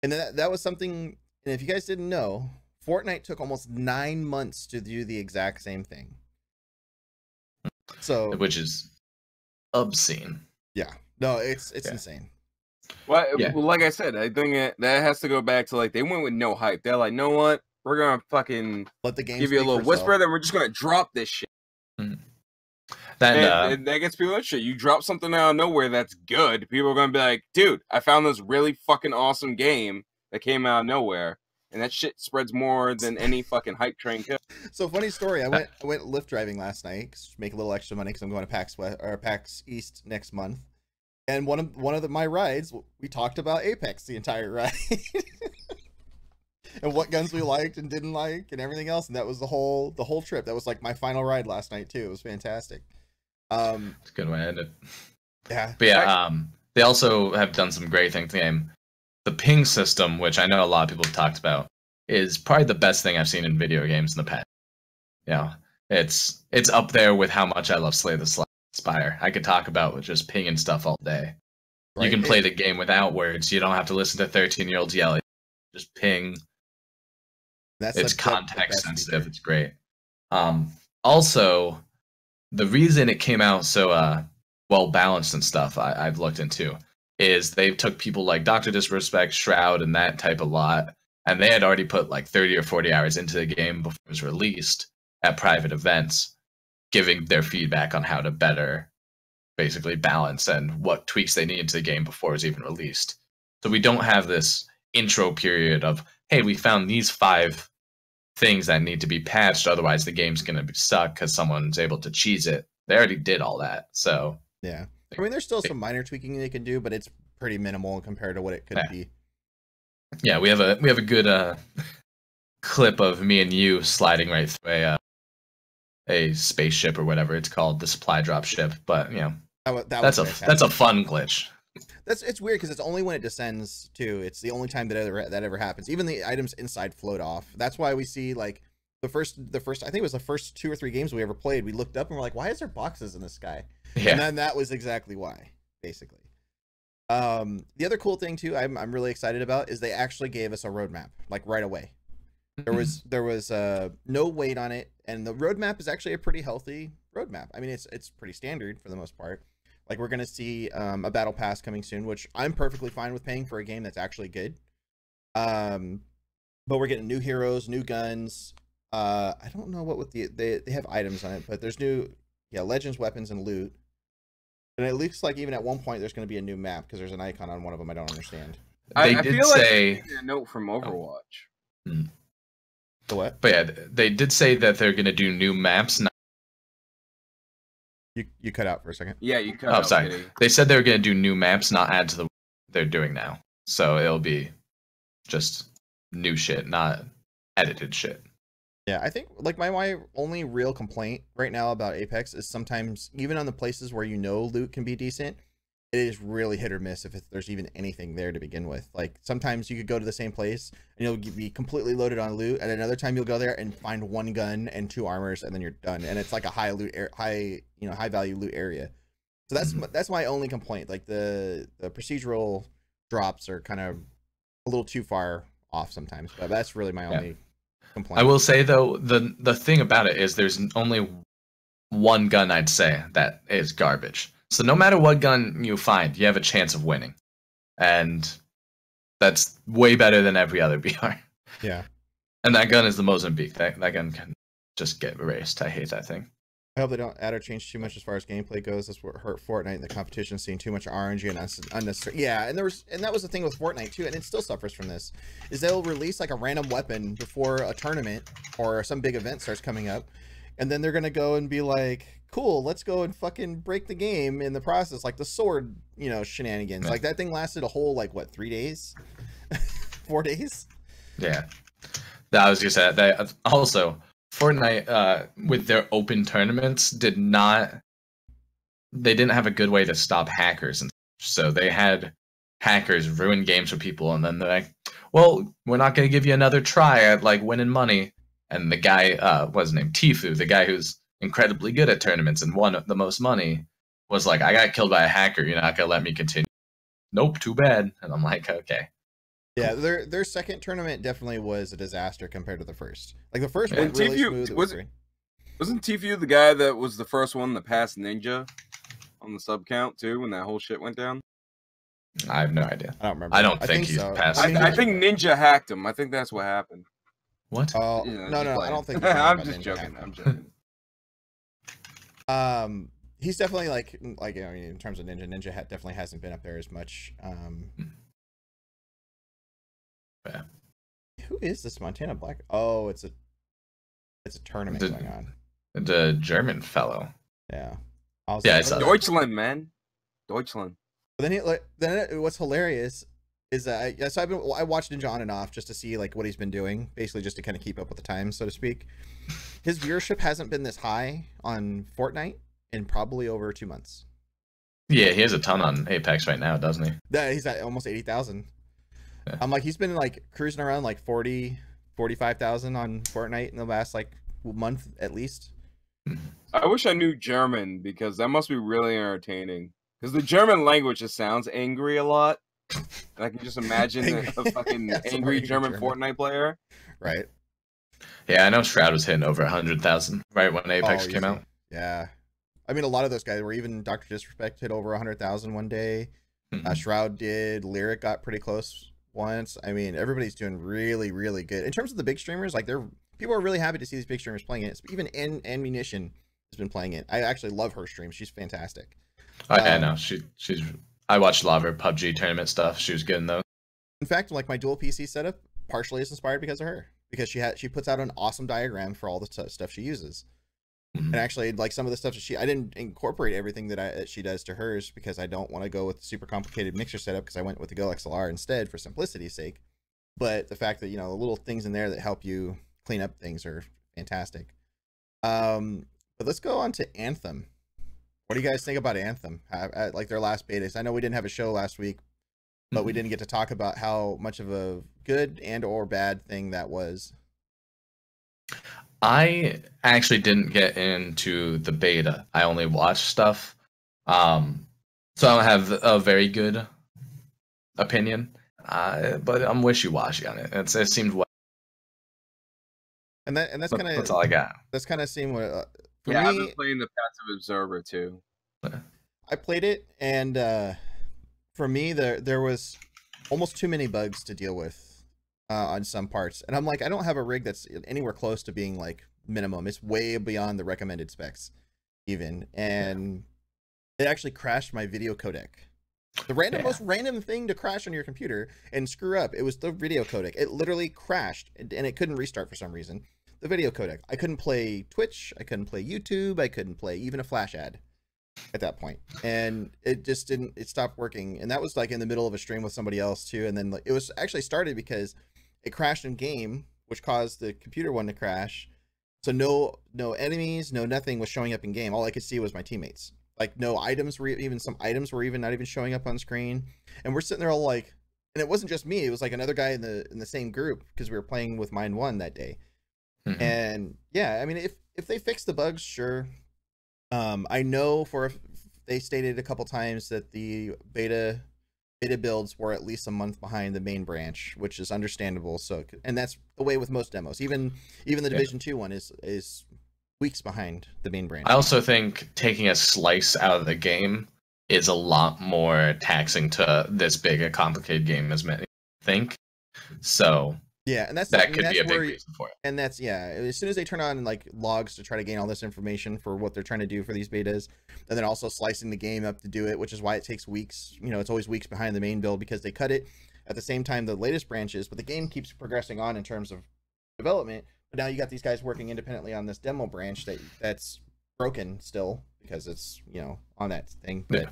A: And that was something. And if you guys didn't know, Fortnite took almost 9 months to do the exact same thing. So,
B: which is obscene.
A: Yeah, no, it's insane.
C: Well, like I said, I think that has to go back to, like, they went with no hype. They're like, know what? We're gonna fucking
A: let the game
C: give you a little whisper, then we're just gonna drop this shit. That gets people interested. You drop something out of nowhere that's good, people are gonna be like, dude, I found this really fucking awesome game that came out of nowhere. And that shit spreads more than any fucking hype train could.
A: So, funny story. I went Lyft driving last night to make a little extra money because I'm going to PAX East next month. And one of my rides, we talked about Apex the entire ride, and what guns we liked and didn't like, and everything else. And that was the whole trip. That was like my final ride last night too. It was fantastic.
B: It's a good way to end it.
A: Yeah,
B: but they also have done some great things in the game. The ping system, which I know a lot of people have talked about, is probably the best thing I've seen in video games in the past. Yeah, it's up there with how much I love Slay the Spire. I could talk about just pinging stuff all day. Right. You can play the game without words. You don't have to listen to 13-year-olds yelling. Just ping. It's context sensitive. It's great. Also, the reason it came out so well balanced and stuff, I've looked into, is they took people like Dr. Disrespect, Shroud, and that type of lot, and they had already put like 30 or 40 hours into the game before it was released at private events, giving their feedback on how to better basically balance and what tweaks they needed to the game before it was even released. So we don't have this intro period of, hey, we found these 5 things that need to be patched, otherwise the game's going to be stuck because someone's able to cheese it. They already did all that, so...
A: Yeah. I mean, there's still some minor tweaking they can do, but it's pretty minimal compared to what it could be.
B: Yeah, we have a good clip of me and you sliding right through a spaceship or whatever it's called, the supply drop ship. But you know, that's a fun glitch.
A: It's weird because it's only when it descends too. It's the only time that ever happens. Even the items inside float off. That's why we see like the first I think it was the first 2 or 3 games we ever played. We looked up and we're like, why is there boxes in the sky? Yeah. And then that was exactly why, basically. The other cool thing too, I'm really excited about, is they actually gave us a roadmap like right away. There was no wait on it, and the roadmap is actually a pretty healthy roadmap. I mean, it's pretty standard for the most part. Like we're gonna see a battle pass coming soon, which I'm perfectly fine with paying for a game that's actually good. But we're getting new heroes, new guns. I don't know what with they have items on it, but there's new legends, weapons, and loot. And it looks like even at one point there's going to be a new map because there's an icon on one of them I don't understand.
B: I did
C: feel
B: say
C: like a note from Overwatch.
A: The what?
B: But yeah, they did say that they're going to do new maps.
A: You cut out for a second.
C: Yeah, you cut out.
B: Oh, sorry.
C: Kitty.
B: They said they were going to do new maps, not add to the they're doing now. So it'll be just new shit, not edited shit.
A: Yeah, I think like my only real complaint right now about Apex is sometimes even on the places where loot can be decent, it is really hit or miss if there's even anything there to begin with. Like sometimes you could go to the same place and you'll be completely loaded on loot, and another time you'll go there and find one gun and 2 armors, and then you're done. And it's like a high value loot area. So that's my only complaint. Like the procedural drops are kind of a little too far off sometimes, but that's really my only complaint.
B: I will say though, the thing about it is there's only one gun I'd say that is garbage. So no matter what gun you find, you have a chance of winning, and that's way better than every other BR.
A: Yeah.
B: And that gun is the Mozambique. That gun can just get erased. I hate that thing.
A: I hope they don't add or change too much as far as gameplay goes. That's what hurt Fortnite in the competition, seeing too much RNG and unnecessary. Yeah, and that was the thing with Fortnite too, and it still suffers from this. Is they'll release like a random weapon before a tournament or some big event starts coming up, and then they're gonna go and be like, "Cool, let's go and fucking break the game in the process," like the sword, shenanigans.
B: Yeah.
A: Like that thing lasted a whole 3 days, 4 days.
B: Yeah, that was just that. Also, Fortnite, with their open tournaments, didn't have a good way to stop hackers, and so they had hackers ruin games for people, and then they're like, "Well, we're not going to give you another try at winning money." And the guy, what's his name, Tifu, the guy who's incredibly good at tournaments and won the most money, was like, "I got killed by a hacker. You're not going to let me continue." Nope, too bad. And I'm like, okay.
A: Yeah, their second tournament definitely was a disaster compared to the first. Like the first
C: And
A: went really
C: Tfue,
A: smooth.
C: Wasn't Tfue the guy that was the first one to pass Ninja on the sub count too when that whole shit went down?
B: I have no idea.
A: I don't remember.
B: I don't think he's
A: so.
B: passed.
C: I think Ninja hacked him. I think that's what happened.
B: What?
A: Oh,
C: You know,
A: no,
C: just
A: I don't think.
C: I'm just joking. I'm joking.
A: He's definitely in terms of Ninja definitely hasn't been up there as much.
B: Yeah.
A: Who is this Montana Black? Oh, it's a tournament going on.
B: The German fellow.
A: Yeah.
B: Yeah, I saw that.
C: Deutschland, man. Deutschland.
A: But then what's hilarious is that I watched Ninja on and off just to see what he's been doing, basically just to kind of keep up with the times, so to speak. His viewership hasn't been this high on Fortnite in probably over 2 months.
B: Yeah, he has a ton on Apex right now, doesn't he?
A: Yeah, he's at almost 80,000.
B: Yeah.
A: I'm he's been cruising around 40, 45,000 on Fortnite in the last month at least.
C: I wish I knew German because that must be really entertaining. Because the German language just sounds angry a lot. And I can just imagine a fucking angry German Fortnite player.
A: Right.
B: Yeah, I know Shroud was hitting over 100,000 right when Apex came out.
A: Yeah. I mean, a lot of those guys were even Dr. Disrespect hit over 100,000 one day. Shroud did. Lyric got pretty close once. I mean, everybody's doing really, really good. In terms of the big streamers, people are really happy to see these big streamers playing it. Even Ammunition has been playing it. I actually love her stream. She's fantastic.
B: I know. She's. I watched a lot of her PUBG tournament stuff. She was good in those. In
A: fact, my dual PC setup partially is inspired because of her. Because she puts out an awesome diagram for all the stuff she uses. And actually, some of the stuff that I didn't incorporate everything that she does to hers because I don't want to go with super complicated mixer setup because I went with the Go XLR instead for simplicity's sake. But the fact that, the little things in there that help you clean up things are fantastic. But let's go on to Anthem. What do you guys think about Anthem? Their last betas? I know we didn't have a show last week, but we didn't get to talk about how much of a good and or bad thing that was.
B: I actually didn't get into the beta. I only watched stuff. So I don't have a very good opinion. But I'm wishy-washy on it. It seems
A: and that's kind of
B: all I got.
A: That's kind of seemed what For
C: yeah,
A: me,
C: I've been playing the passive observer too.
A: I played it, and for me, there was almost too many bugs to deal with on some parts, and I'm like, I don't have a rig that's anywhere close to being like minimum. It's way beyond the recommended specs, even, and it actually crashed my video codec. The most random thing to crash on your computer and screw up. It was the video codec. It literally crashed, and it couldn't restart for some reason. The video codec. I couldn't play Twitch. I couldn't play YouTube. I couldn't play even a Flash ad at that point, and it just didn't. It stopped working, and that was like in the middle of a stream with somebody else too. And then like, it was actually started because it crashed in game, which caused the computer one to crash. So no enemies, no nothing was showing up in game. All I could see was my teammates. Like no items were even, some items were even not even showing up on screen, and we're sitting there all like, and it wasn't just me, it was like another guy in the same group, because we were playing with Mind One that day. And yeah, I mean, if they fix the bugs, sure. I know they stated a couple times that the beta builds were at least a month behind the main branch, which is understandable. So, and that's the way with most demos. Even the Division 2 one is weeks behind the main branch.
B: I also think taking a slice out of the game is a lot more taxing to this big a complicated game as many think. So
A: yeah, and
B: that could be a big reason for it.
A: And that's, yeah, as soon as they turn on like logs to try to gain all this information for what they're trying to do for these betas, and then also slicing the game up to do it, which is why it takes weeks. You know, it's always weeks behind the main build because they cut it at the same time the latest branches, but the game keeps progressing on in terms of development. But now you got these guys working independently on this demo branch that's broken still because it's, you know, on that thing. But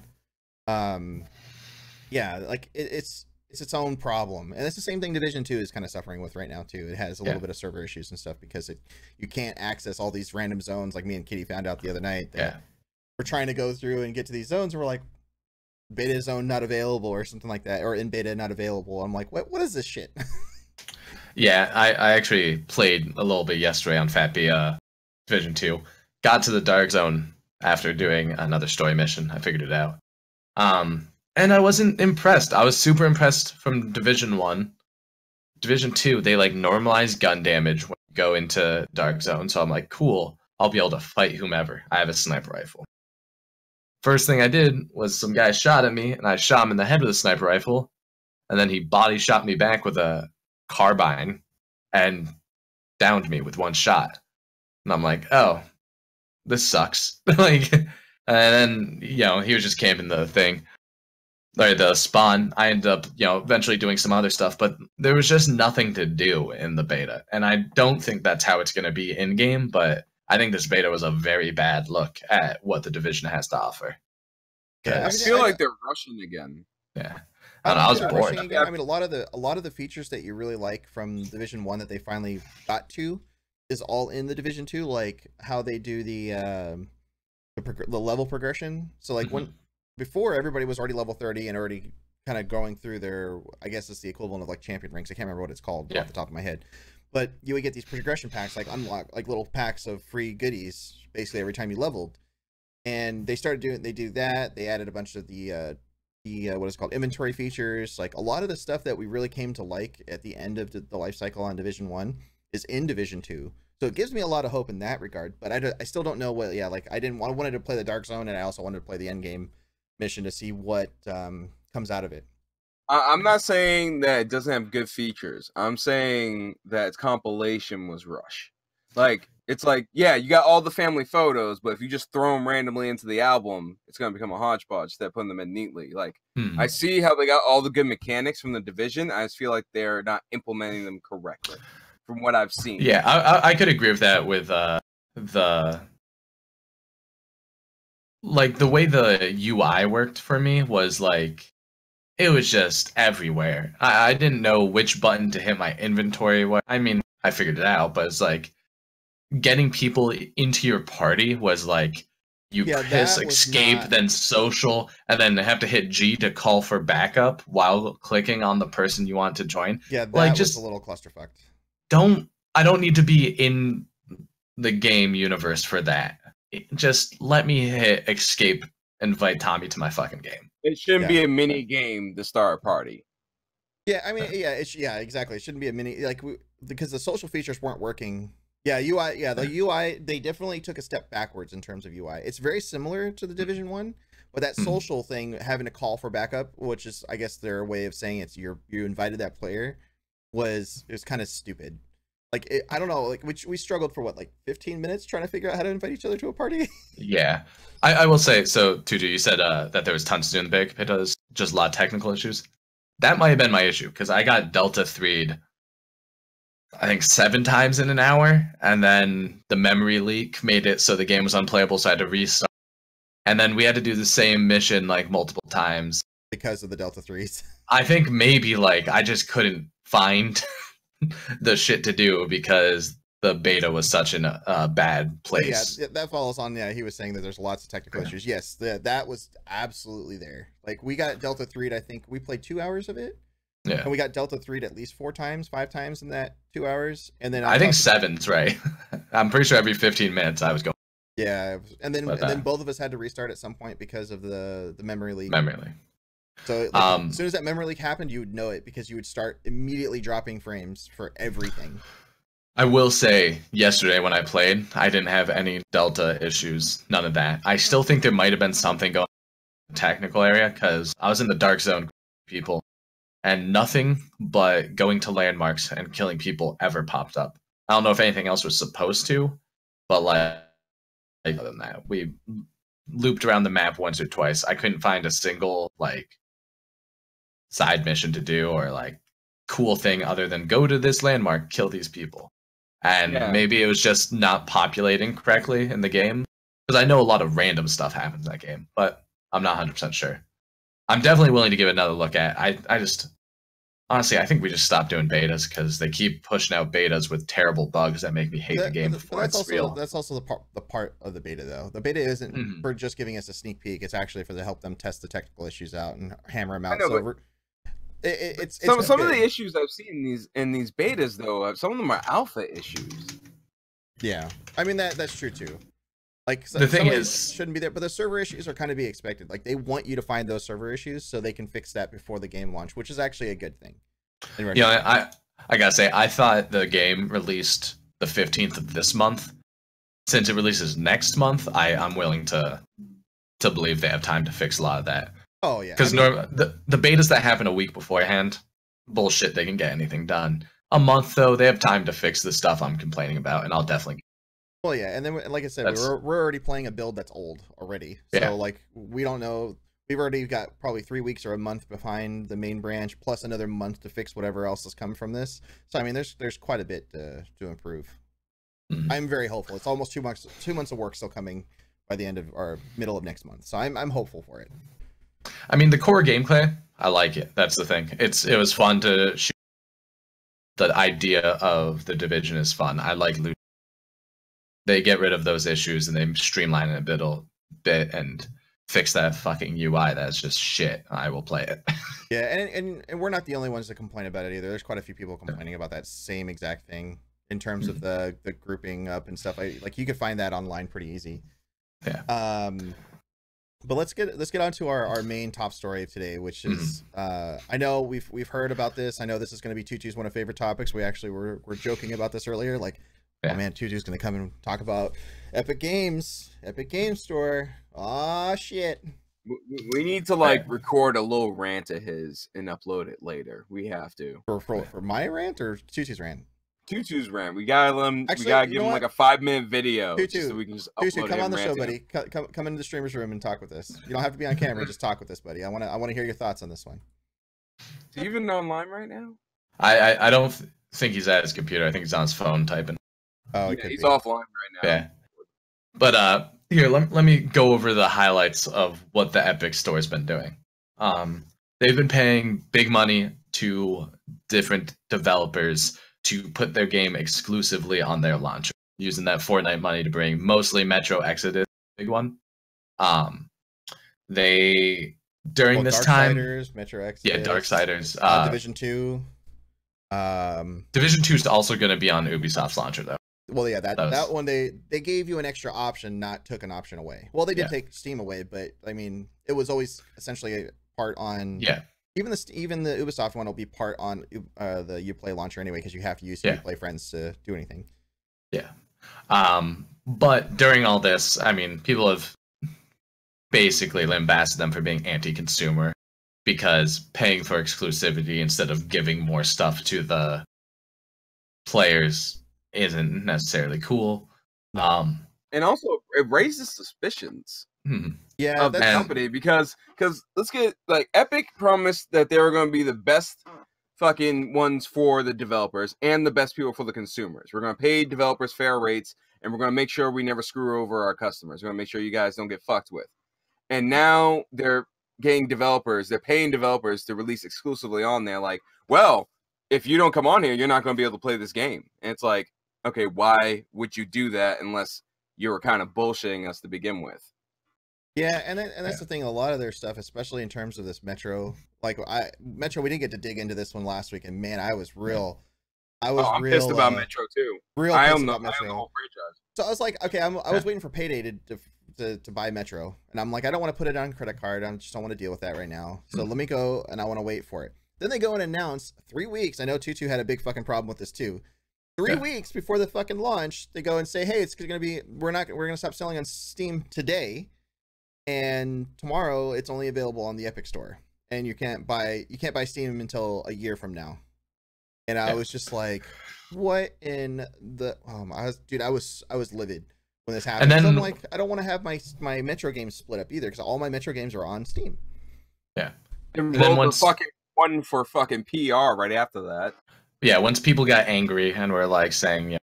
A: yeah, like it's its own problem, and it's the same thing Division 2 is kind of suffering with right now too. It has a little bit of server issues and stuff because you can't access all these random zones. Like me and Kitty found out the other night that we're trying to go through and get to these zones, and we're like, beta zone not available or something like that, or in beta not available. I'm like, what is this shit?
B: Yeah, I actually played a little bit yesterday on Fat B, Division 2. Got to the Dark Zone after doing another story mission. I figured it out. And I wasn't impressed. I was super impressed from Division 1. Division 2, they like normalize gun damage when you go into Dark Zone. So I'm like, cool, I'll be able to fight whomever. I have a sniper rifle. First thing I did was some guy shot at me, and I shot him in the head with a sniper rifle. And then he body shot me back with a carbine and downed me with one shot. And I'm like, oh, this sucks. Like, and then, you know, he was just camping the thing, or the spawn. I ended up, you know, eventually doing some other stuff, but there was just nothing to do in the beta. And I don't think that's how it's going to be in game, but I think this beta was a very bad look at what the Division has to offer.
C: I feel like they're rushing again.
B: Yeah. I was bored.
A: I mean, a lot of the features that you really like from Division 1 that they finally got to is all in the Division 2, like how they do the level progression. So like when before, everybody was already level 30 and already kind of going through their, I guess it's the equivalent of like champion ranks. I can't remember what it's called off the top of my head. But you would get these progression packs, like unlock, like little packs of free goodies basically every time you leveled. And they do that. They added a bunch of the what is called inventory features. Like a lot of the stuff that we really came to like at the end of the life cycle on Division 1 is in Division 2. So it gives me a lot of hope in that regard, but I still don't know what, like I wanted to play the Dark Zone, and I also wanted to play the end game mission to see what comes out of it.
C: I'm not saying that it doesn't have good features. I'm saying that its compilation was rush. Like, it's like, yeah, you got all the family photos, but if you just throw them randomly into the album, it's going to become a hodgepodge instead of putting them in neatly. Like, I see how they got all the good mechanics from the Division. I just feel like they're not implementing them correctly from what I've seen.
B: Yeah, I could agree with that with like the way the UI worked for me was like, it was just everywhere. I didn't know which button to hit my inventory. I mean, I figured it out, but it's like getting people into your party was like, you press escape, then social, and then have to hit G to call for backup while clicking on the person you want to join.
A: Yeah, that
B: like,
A: was
B: just
A: a little clusterfuck.
B: I don't need to be in the game universe for that. Just let me hit escape, invite Tommy to my fucking game.
C: It shouldn't be a mini game to start a party.
A: Yeah, I mean, yeah, exactly. It shouldn't be a mini, like, because the social features weren't working Yeah, UI. Yeah, the UI. They definitely took a step backwards in terms of UI. It's very similar to the Division One, but that
B: Mhm.
A: social thing, having to call for backup, which is, I guess, their way of saying it's you invited that player, was kind of stupid. Like I don't know. Like we struggled for what, like 15 minutes trying to figure out how to invite each other to a party.
B: Yeah. I will say, so Tuju, you said that there was tons to do in the bake because just a lot of technical issues. That might have been my issue because I got Delta 3'd I think 7 times in an hour, and then the memory leak made it so the game was unplayable, so I had to restart. And then we had to do the same mission like multiple times.
A: Because of the Delta 3s.
B: I think maybe like I just couldn't find the shit to do because the beta was such a bad place.
A: Yeah, that follows on. Yeah, he was saying that there's lots of technical issues. Yes, that was absolutely there. Like we got Delta 3'd, I think we played 2 hours of it.
B: Yeah.
A: And we got Delta 3'd at least 4 times, 5 times in that 2 hours. And then
B: I think 7's right. I'm pretty sure every 15 minutes I was going.
A: Yeah, and then both of us had to restart at some point because of the memory leak.
B: Memory leak.
A: So like, as soon as that memory leak happened, you would know it because you would start immediately dropping frames for everything.
B: I will say, yesterday when I played, I didn't have any Delta issues, none of that. I still think there might have been something going on in the technical area because I was in the dark zone, people, and nothing but going to landmarks and killing people ever popped up. I don't know if anything else was supposed to, but like other than that, we looped around the map once or twice. I couldn't find a single like side mission to do or like cool thing other than go to this landmark, kill these people. And maybe it was just not populating correctly in the game because I know a lot of random stuff happens in that game, but I'm not 100% sure. I'm definitely willing to give it another look at. I just honestly, I think we just stopped doing betas because they keep pushing out betas with terrible bugs that make me hate the game before it's real.
A: That's also the part of the beta, though. The beta isn't for just giving us a sneak peek. It's actually for to help them test the technical issues out and hammer them out. It's
C: some of the issues I've seen in these betas, though, some of them are alpha issues.
A: Yeah, I mean that's true too. Like
B: the thing is,
A: shouldn't be there, but the server issues are kind of be expected. Like they want you to find those server issues so they can fix that before the game launch, which is actually a good thing.
B: Yeah, I gotta say, I thought the game released the 15th of this month. Since it releases next month, I'm willing to believe they have time to fix a lot of that.
A: Oh yeah,
B: because the betas that happen a week beforehand, bullshit. They can get anything done. A month though, they have time to fix the stuff I'm complaining about, and I'll definitely.
A: Well, yeah, and then like I said, we're already playing a build that's old already. So like we don't know. We've already got probably 3 weeks or a month behind the main branch, plus another month to fix whatever else has come from this. So I mean, there's quite a bit to improve. I'm very hopeful. It's almost 2 months of work still coming by the end of or middle of next month. So I'm hopeful for it.
B: I mean, the core gameplay, I like it. That's the thing. It was fun to shoot. The idea of the Division is fun. I like loot. They get rid of those issues and they streamline it a bit and fix that fucking UI. That's just shit. I will play it.
A: Yeah, and we're not the only ones that complain about it either. There's quite a few people complaining about that same exact thing in terms of the grouping up and stuff. Like you could find that online pretty easy.
B: Yeah.
A: But let's get on to our main top story of today, which is I know we've heard about this. I know this is going to be Tutu's one of favorite topics. We actually were joking about this earlier. Like, oh man, Tutu's going to come and talk about Epic Game Store. Oh shit.
C: We need to like record a little rant of his and upload it later. We have to.
A: For my rant or Tutu's rant?
C: Tutu's rant. We gotta give him like a 5-minute video so we can just upload
A: Tutu, come on the show, buddy. Come into the streamer's room and talk with us. You don't have to be on camera. Just talk with us, buddy. I want to hear your thoughts on this one.
C: Is he even online right now?
B: I don't think he's at his computer. I think he's on his phone typing.
A: Oh,
C: yeah, he's offline right now.
B: Yeah. But here, let me go over the highlights of what the Epic Store's been doing. They've been paying big money to different developers to put their game exclusively on their launcher, using that Fortnite money to bring mostly Metro Exodus, big one. They during this time,
A: Metro Exodus,
B: Darksiders,
A: Division 2.
B: Division 2 is also going to be on Ubisoft's launcher, though.
A: Well, yeah, that one they gave you an extra option, not took an option away. Well, they did take Steam away, but I mean, it was always essentially a part on.
B: Yeah.
A: Even the Ubisoft one will be part on the Uplay launcher anyway, because you have to use Uplay friends to do anything.
B: Yeah. But during all this, I mean, people have basically lambasted them for being anti-consumer because paying for exclusivity instead of giving more stuff to the players isn't necessarily cool.
C: And also, it raises suspicions
A: Yeah,
C: of the
A: that's
C: company because let's get like Epic promised that they were going to be the best fucking ones for the developers and the best people for the consumers. We're going to pay developers fair rates, and we're going to make sure we never screw over our customers. We're going to make sure you guys don't get fucked with. And now they're getting developers, they're paying developers to release exclusively on there. Like, well, if you don't come on here, you're not going to be able to play this game. And it's like, okay, why would you do that unless you were kind of bullshitting us to begin with?
A: Yeah, and that's the thing. A lot of their stuff, especially in terms of this Metro, like Metro, we didn't get to dig into this one last week, and man, I'm
C: pissed
A: real
C: about Metro too.
A: Real
C: I
A: pissed
C: am
A: about
C: the
A: Metro.
C: whole franchise.
A: So I was like, okay, I was waiting for Payday to buy Metro, and I'm like, I don't want to put it on credit card. I just don't want to deal with that right now. So let me go, and I want to wait for it. Then they go and announce 3 weeks. I know Tutu had a big fucking problem with this too. 3 weeks before the fucking launch, they go and say, hey, it's gonna be we're gonna stop selling on Steam today, and tomorrow it's only available on the Epic Store, and you can't buy Steam until a year from now. And I was just like, what in the I was livid when this happened. And then I'm like, I don't want to have my Metro games split up either, because all my Metro games are on Steam.
B: Yeah.
C: And then once the fucking one for fucking PR right after that.
B: Yeah, once people got angry and were like saying, you know,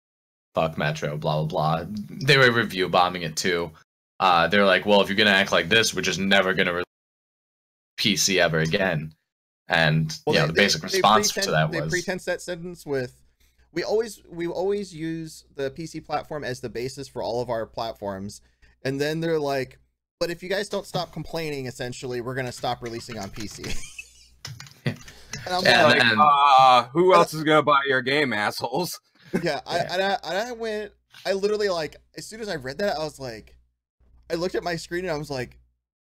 B: fuck Metro, blah blah blah, they were review bombing it too. They're like, well, if you're gonna act like this, we're just never gonna release PC ever again. And the basic response to that was,
A: they pretense that sentence with, we always use the PC platform as the basis for all of our platforms, and then they're like, but if you guys don't stop complaining, essentially, we're gonna stop releasing on PC. And I'm like,
C: who else is gonna buy your game, assholes?
A: Yeah, I literally, like, as soon as I read that, I was like, I looked at my screen and I was like,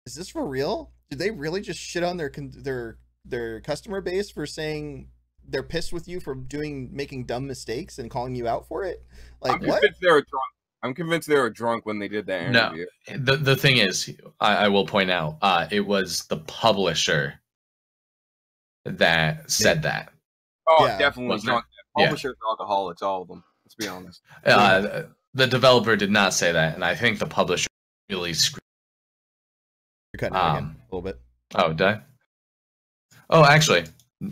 A: is this for real? Did they really just shit on their customer base for saying they're pissed with you for making dumb mistakes and calling you out for it? Like,
C: I'm convinced they were drunk when they did that interview.
B: No, the thing is, I will point out, it was the publisher that said that.
C: Oh, yeah, definitely drunk. Publishers are alcoholics, all of them. Let's be honest.
B: The developer did not say that, and I think the publisher really screwed.
A: You're cutting out again a little bit.
B: Oh, did I? Oh, actually,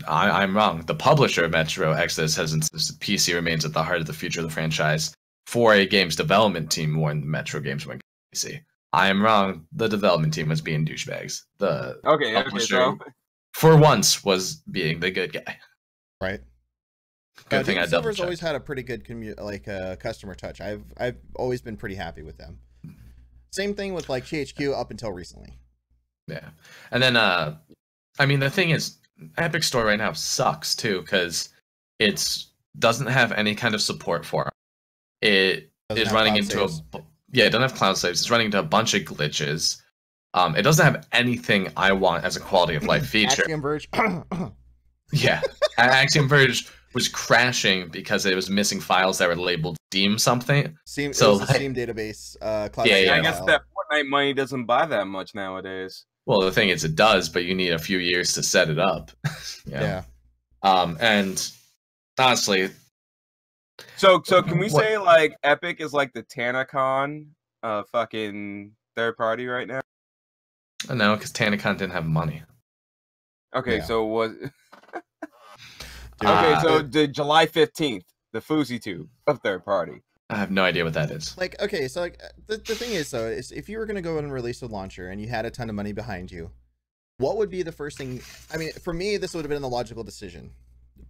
B: I'm wrong. The publisher of Metro Exodus has insisted PC remains at the heart of the future of the franchise. 4A Games development team warned the Metro games went PC. I am wrong. The development team was being douchebags. The publisher, for once, was being the good guy.
A: Right.
B: Good thing I double
A: Silver's always had a pretty good customer touch. I've always been pretty happy with them. Same thing with like THQ up until recently.
B: Yeah, and then I mean, the thing is, Epic Store right now sucks too, because it doesn't have any kind of support for it. It is running into it doesn't have cloud saves. It's running into a bunch of glitches. It doesn't have anything I want as a quality of life feature.
A: Axiom Verge.
B: Yeah, Axiom Verge was crashing because it was missing files that were labeled Steam something.
A: Steam database.
C: Cloud I guess that Fortnite money doesn't buy that much nowadays.
B: Well, the thing is, it does, but you need a few years to set it up.
A: Yeah.
B: And honestly,
C: so can we say like Epic is like the Tanacon fucking third party right now?
B: No, because Tanacon didn't have money.
C: Okay, so was okay. So the July 15th, the FouseyTube of third party.
B: I have no idea what that is.
A: Like, okay, so like the thing is, though, is if you were going to go and release a launcher and you had a ton of money behind you, what would be the first thing? I mean, for me, this would have been the logical decision.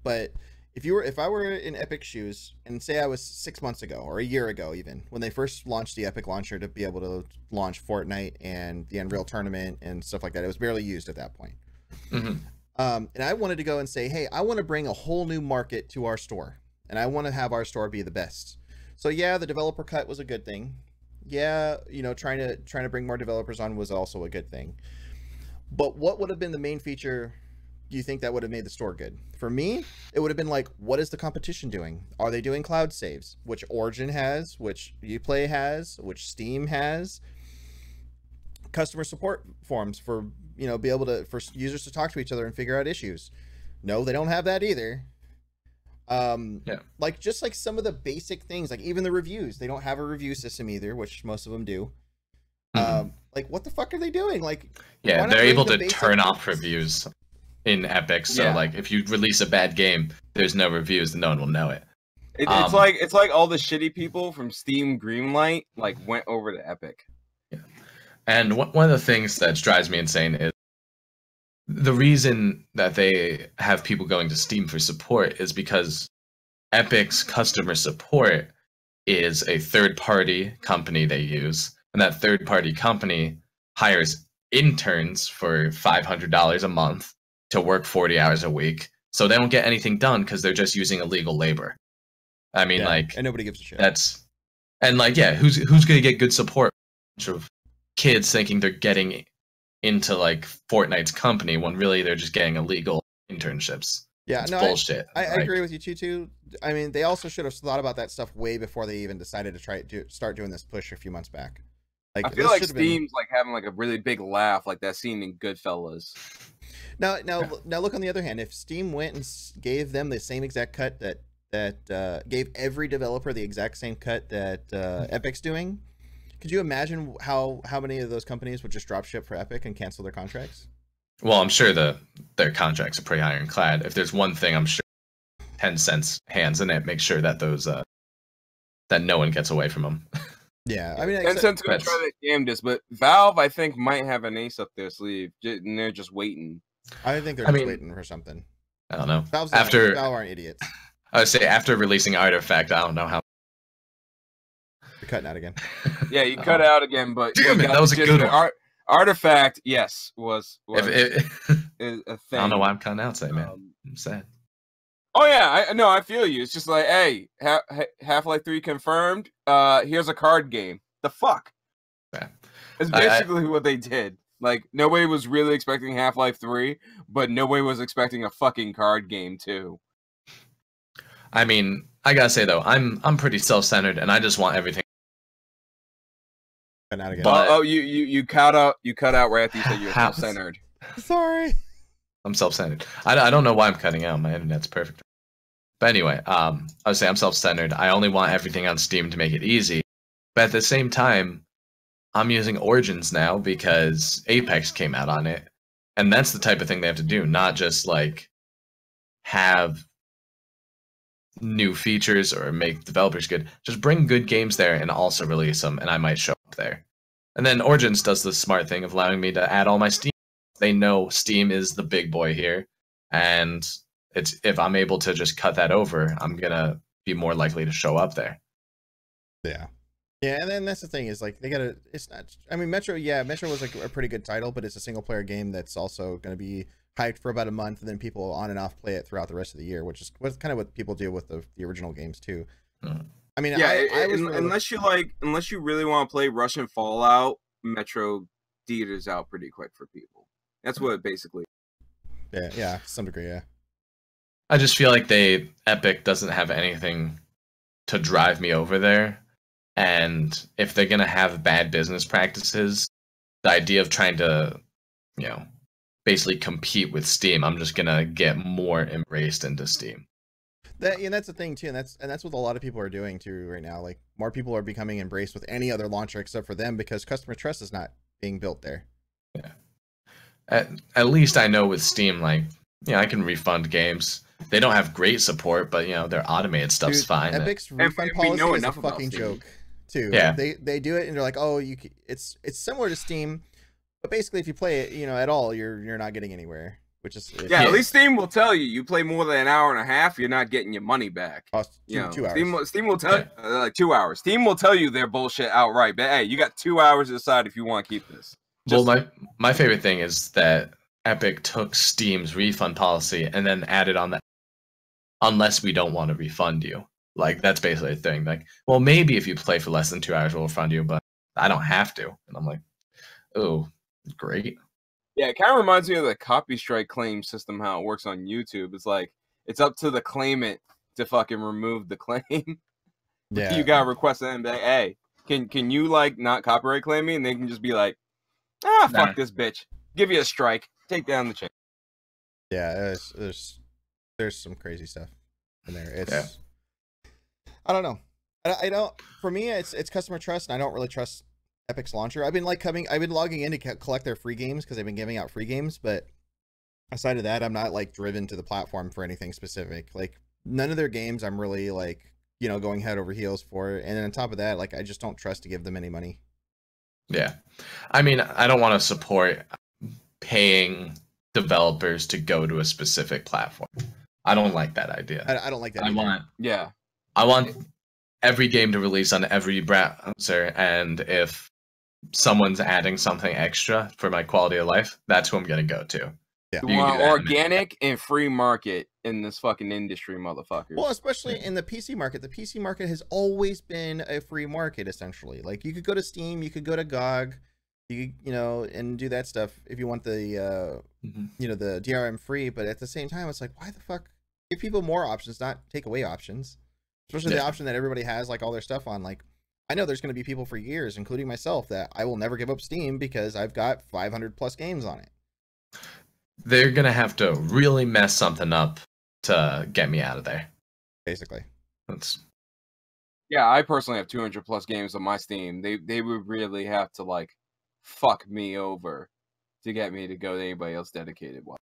A: But if I were in Epic's shoes, and say I was 6 months ago or a year ago, even when they first launched the Epic launcher to be able to launch Fortnite and the Unreal Tournament and stuff like that, it was barely used at that point.
B: Mm-hmm.
A: And I wanted to go and say, hey, I want to bring a whole new market to our store, and I want to have our store be the best. So yeah, the developer cut was a good thing. Yeah, you know, trying to bring more developers on was also a good thing. But what would have been the main feature do you think that would have made the store good? For me, it would have been like, what is the competition doing? Are they doing cloud saves? Which Origin has, which Uplay has, which Steam has. Customer support forums for, you know, be able to, for users to talk to each other and figure out issues. No, they don't have that either. Like just like some of the basic things, like even the reviews, they don't have a review system either, which most of them do. Like what the fuck are they doing? Like,
B: yeah, they're able to turn off reviews in Epic, so like if you release a bad game, there's no reviews, and no one will know it.
C: It's like all the shitty people from Steam Greenlight like went over to Epic.
B: Yeah. And one of the things that drives me insane is the reason that they have people going to Steam for support is because Epic's customer support is a third-party company they use, and that third-party company hires interns for $500 a month to work 40 hours a week, so they don't get anything done because they're just using illegal labor. I mean, like,
A: and nobody gives a shit.
B: Who's gonna get good support? A bunch of kids thinking they're getting into like Fortnite's company when really they're just getting illegal internships.
A: Yeah,
B: it's
A: no,
B: bullshit.
A: I agree with you too. I mean, they also should have thought about that stuff way before they even decided to start doing this push a few months back. Like,
C: I feel like Steam's like having like a really big laugh, like that scene in Goodfellas.
A: Now, look on the other hand. If Steam went and gave them the same exact cut that gave every developer the exact same cut that Epic's doing, could you imagine how many of those companies would just drop ship for Epic and cancel their contracts?
B: Well, I'm sure their contracts are pretty ironclad. If there's one thing, I'm sure Tencent's hands in it, make sure that those that no one gets away from them.
A: Yeah, I mean,
C: Tencent's gonna try to damnedest, but Valve, I think, might have an ace up their sleeve, and they're just waiting.
A: I think they're just waiting for something.
B: I don't know.
A: Valve aren't idiots.
B: I would say after releasing Artifact, I don't know how.
A: You're cutting out again.
C: Yeah, you cut out again, but
B: damn it, that was a good one.
C: Artifact, yes, was a thing.
B: I don't know why I'm cutting out today, man. I'm sad.
C: Oh yeah, I feel you. It's just like, hey, Half-Life 3 confirmed. Here's a card game. The fuck?
B: Yeah.
C: It's basically what they did. Like, nobody was really expecting Half-Life 3, but nobody was expecting a fucking card game too.
B: I mean, I gotta say though, I'm pretty self-centered, and I just want everything.
A: But
C: you cut out right after you said you're self-centered.
A: Sorry.
B: I'm self-centered. I don't know why I'm cutting out. My internet's perfect. But anyway, I would say I'm self-centered. I only want everything on Steam to make it easy. But at the same time, I'm using Origins now because Apex came out on it. And that's the type of thing they have to do, not just like have new features or make developers good. Just bring good games there and also release them, and I might show up there. And then Origins does the smart thing of allowing me to add all my Steam. They know Steam is the big boy here, and if I'm able to just cut that over, I'm gonna be more likely to show up there.
A: Yeah, and then that's the thing is like they gotta. It's not. I mean, Metro. Yeah, Metro was like a pretty good title, but it's a single player game that's also gonna be hyped for about a month, and then people on and off play it throughout the rest of the year, which is kind of what people do with the original games too. I mean,
C: yeah, unless you really want to play Russian Fallout, Metro theaters out pretty quick for people. That's what it basically.
A: Yeah, to some degree, yeah.
B: I just feel like Epic doesn't have anything to drive me over there, and if they're gonna have bad business practices, the idea of trying to, basically compete with Steam, I'm just gonna get more embraced into Steam.
A: That's the thing too, and that's what a lot of people are doing too right now. Like more people are becoming embraced with any other launcher except for them because customer trust is not being built there.
B: Yeah. At least I know with Steam, like, I can refund games. They don't have great support, but their automated stuff's fine.
A: Epic's refund policy is a fucking joke too.
B: Yeah.
A: They do it and they're like, oh, it's similar to Steam, but basically if you play it, at all, you're not getting anywhere. Which is
C: at least Steam will tell you play more than an hour and a half, you're not getting your money back.
A: 2 hours.
C: Steam will tell you like 2 hours. Steam will tell you their bullshit outright. But hey, you got 2 hours to decide if you want to keep this.
B: Well, my favorite thing is that Epic took Steam's refund policy and then added on that, unless we don't want to refund you. Like, that's basically a thing. Like, well, maybe if you play for less than 2 hours, we'll refund you, but I don't have to. And I'm like, oh, great.
C: Yeah, it kind of reminds me of the copy strike claim system, how it works on YouTube. It's like, it's up to the claimant to fucking remove the claim.
A: Yeah,
C: You gotta request it and be like, hey, can you like not copyright claim me? And they can just be like, ah, fuck
B: Nah.
C: this bitch. Give you a strike. Take down the chain.
A: yeah. There's some crazy stuff in there. It's
B: Yeah.
A: I don't know. I don't. For me, it's customer trust, and I don't really trust Epic's launcher. I've been logging in to collect their free games because they've been giving out free games. But aside of that, I'm not like driven to the platform for anything specific. Like none of their games, I'm really like going head over heels for. And then on top of that, like I just don't trust to give them any money.
B: Yeah. I mean, I don't want to support paying developers to go to a specific platform. I don't like that idea.
A: I don't like that. Either.
B: I want every game to release on every browser, and if someone's adding something extra for my quality of life, that's who I'm gonna go to.
A: Yeah.
C: You want organic and free market in this fucking industry, motherfuckers.
A: Well, especially in the PC market. The PC market has always been a free market, essentially. Like you could go to Steam, you could go to GOG, and do that stuff if you want the the DRM free. But at the same time, it's like, why the fuck give people more options, not take away options? Especially the option that everybody has, like all their stuff on. Like, I know there's going to be people for years, including myself, that I will never give up Steam because I've got 500 plus games on it.
B: They're gonna have to really mess something up to get me out of there.
A: Basically,
C: yeah. I personally have 200 plus games on my Steam. They would really have to like fuck me over to get me to go to anybody else dedicated one.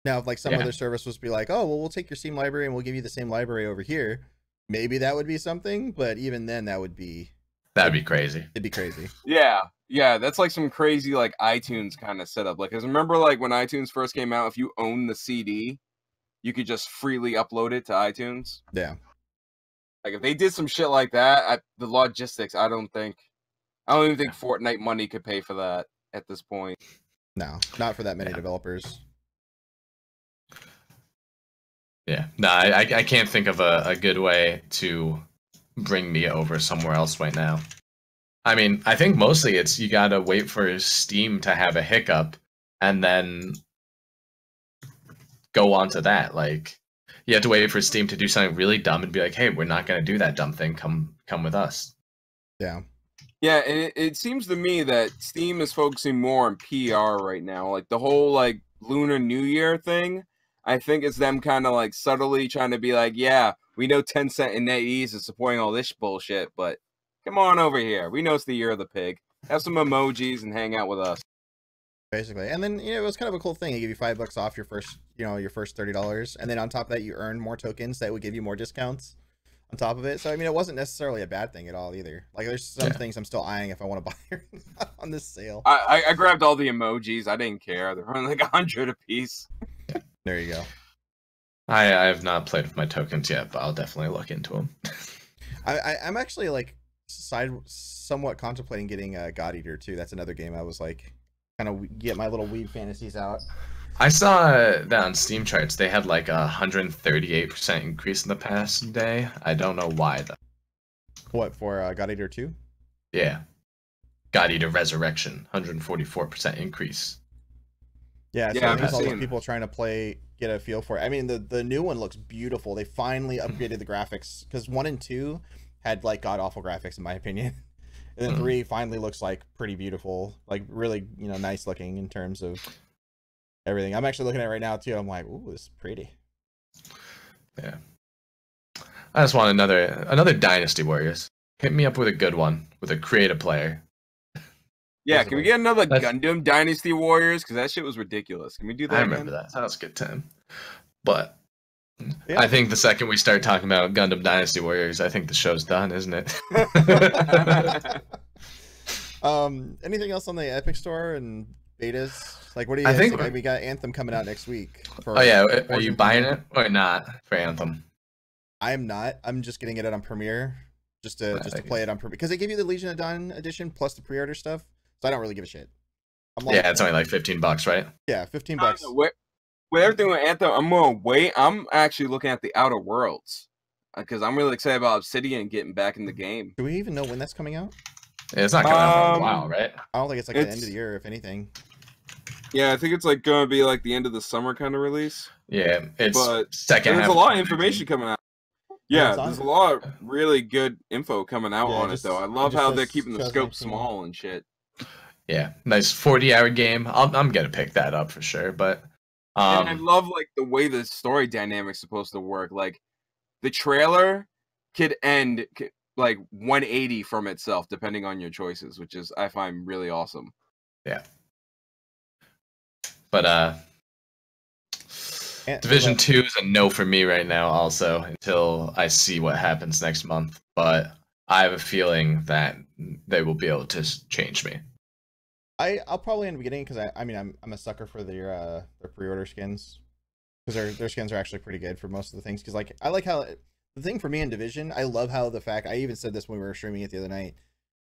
A: Now, if like some other service was be like, oh well, we'll take your Steam library and we'll give you the same library over here, maybe that would be something. But even then, that'd be
B: crazy.
A: It'd be crazy.
C: Yeah, that's like some crazy like iTunes kind of setup. Like, cause remember like when iTunes first came out, if you own the CD, you could just freely upload it to iTunes.
A: Yeah.
C: Like if they did some shit like that, the logistics, I don't even think Fortnite money could pay for that at this point.
A: No, not for that many developers.
B: Yeah, no, I can't think of a good way to bring me over somewhere else right now. I mean, I think mostly it's you gotta wait for Steam to have a hiccup and then go on to that. Like, you have to wait for Steam to do something really dumb and be like, hey, we're not gonna do that dumb thing. Come with us.
A: Yeah.
C: Yeah, and it seems to me that Steam is focusing more on PR right now. Like the whole like Lunar New Year thing, I think it's them kind of like subtly trying to be like, yeah, we know Tencent and NetEase is supporting all this bullshit, but come on over here. We know it's the year of the pig. Have some emojis and hang out with us.
A: Basically. And then, it was kind of a cool thing. They give you $5 off your first, your first $30. And then on top of that, you earn more tokens that would give you more discounts on top of it. So, I mean, it wasn't necessarily a bad thing at all either. Like, there's some things I'm still eyeing if I want to buy on this sale.
C: I grabbed all the emojis. I didn't care. They're only like 100 a piece.
A: There you go.
B: I have not played with my tokens yet, but I'll definitely look into them.
A: I'm actually like somewhat contemplating getting God Eater too. That's another game I was like kind of get my little weed fantasies out.
B: I saw that on Steam charts. They had like 138% increase in the past day. I don't know why though.
A: What for God Eater 2?
B: Yeah, God Eater Resurrection, 144% increase.
A: Yeah, so I think all those people trying to get a feel for it. I mean, the new one looks beautiful. They finally upgraded the graphics because 1 and 2 had like god awful graphics in my opinion, and then 3 finally looks like pretty beautiful, like really nice looking in terms of everything. I'm actually looking at it right now too. I'm like, ooh, this is pretty.
B: Yeah. I just want another Dynasty Warriors. Hit me up with a good one with a creative player.
C: Yeah, can we get another Gundam Dynasty Warriors? Because that shit was ridiculous. Can we do that?
B: I remember that. That was a good time. But I think the second we start talking about Gundam Dynasty Warriors, I think the show's done, isn't it?
A: Anything else on the Epic Store and betas? Like, what do you guys think? We got Anthem coming out next week.
B: Oh yeah, are you buying it or not for Anthem?
A: I am not. I'm just getting it on Premiere, just to play it on Premiere because they give you the Legion of Dawn edition plus the pre-order stuff. So I don't really give a shit.
B: Yeah, it's only like $15, right?
A: Yeah, $15.
C: With everything with Anthem, I'm gonna wait. I'm actually looking at the Outer Worlds because I'm really excited about Obsidian getting back in the game.
A: Do we even know when that's coming out?
B: Yeah, it's not coming out for a while, right?
A: I don't think it's like the end of the year, if anything.
C: Yeah, I think it's like going to be like the end of the summer kind of release.
B: Yeah, it's
C: But
B: second half.
C: there's a lot of information coming out. Yeah,
A: it's on-
C: there's a lot of really good info coming out on it, though. I love how they're keeping the scope
A: 2019.
C: small and shit.
B: Yeah, nice 40-hour game. I'm gonna pick that up for sure. But
C: And I love like the way the story dynamic's supposed to work. Like the trailer could end like 180 from itself depending on your choices, which is I find really awesome.
B: yeah. But Division 2 is a no for me right now. Also, until I see what happens next month. But I have a feeling that they will be able to change me.
A: I'll probably end up getting, because I mean I'm a sucker for their pre-order skins, because their skins are actually pretty good for most of the things. Because like I like how the thing for me in Division, I love how the fact, I even said this when we were streaming it the other night,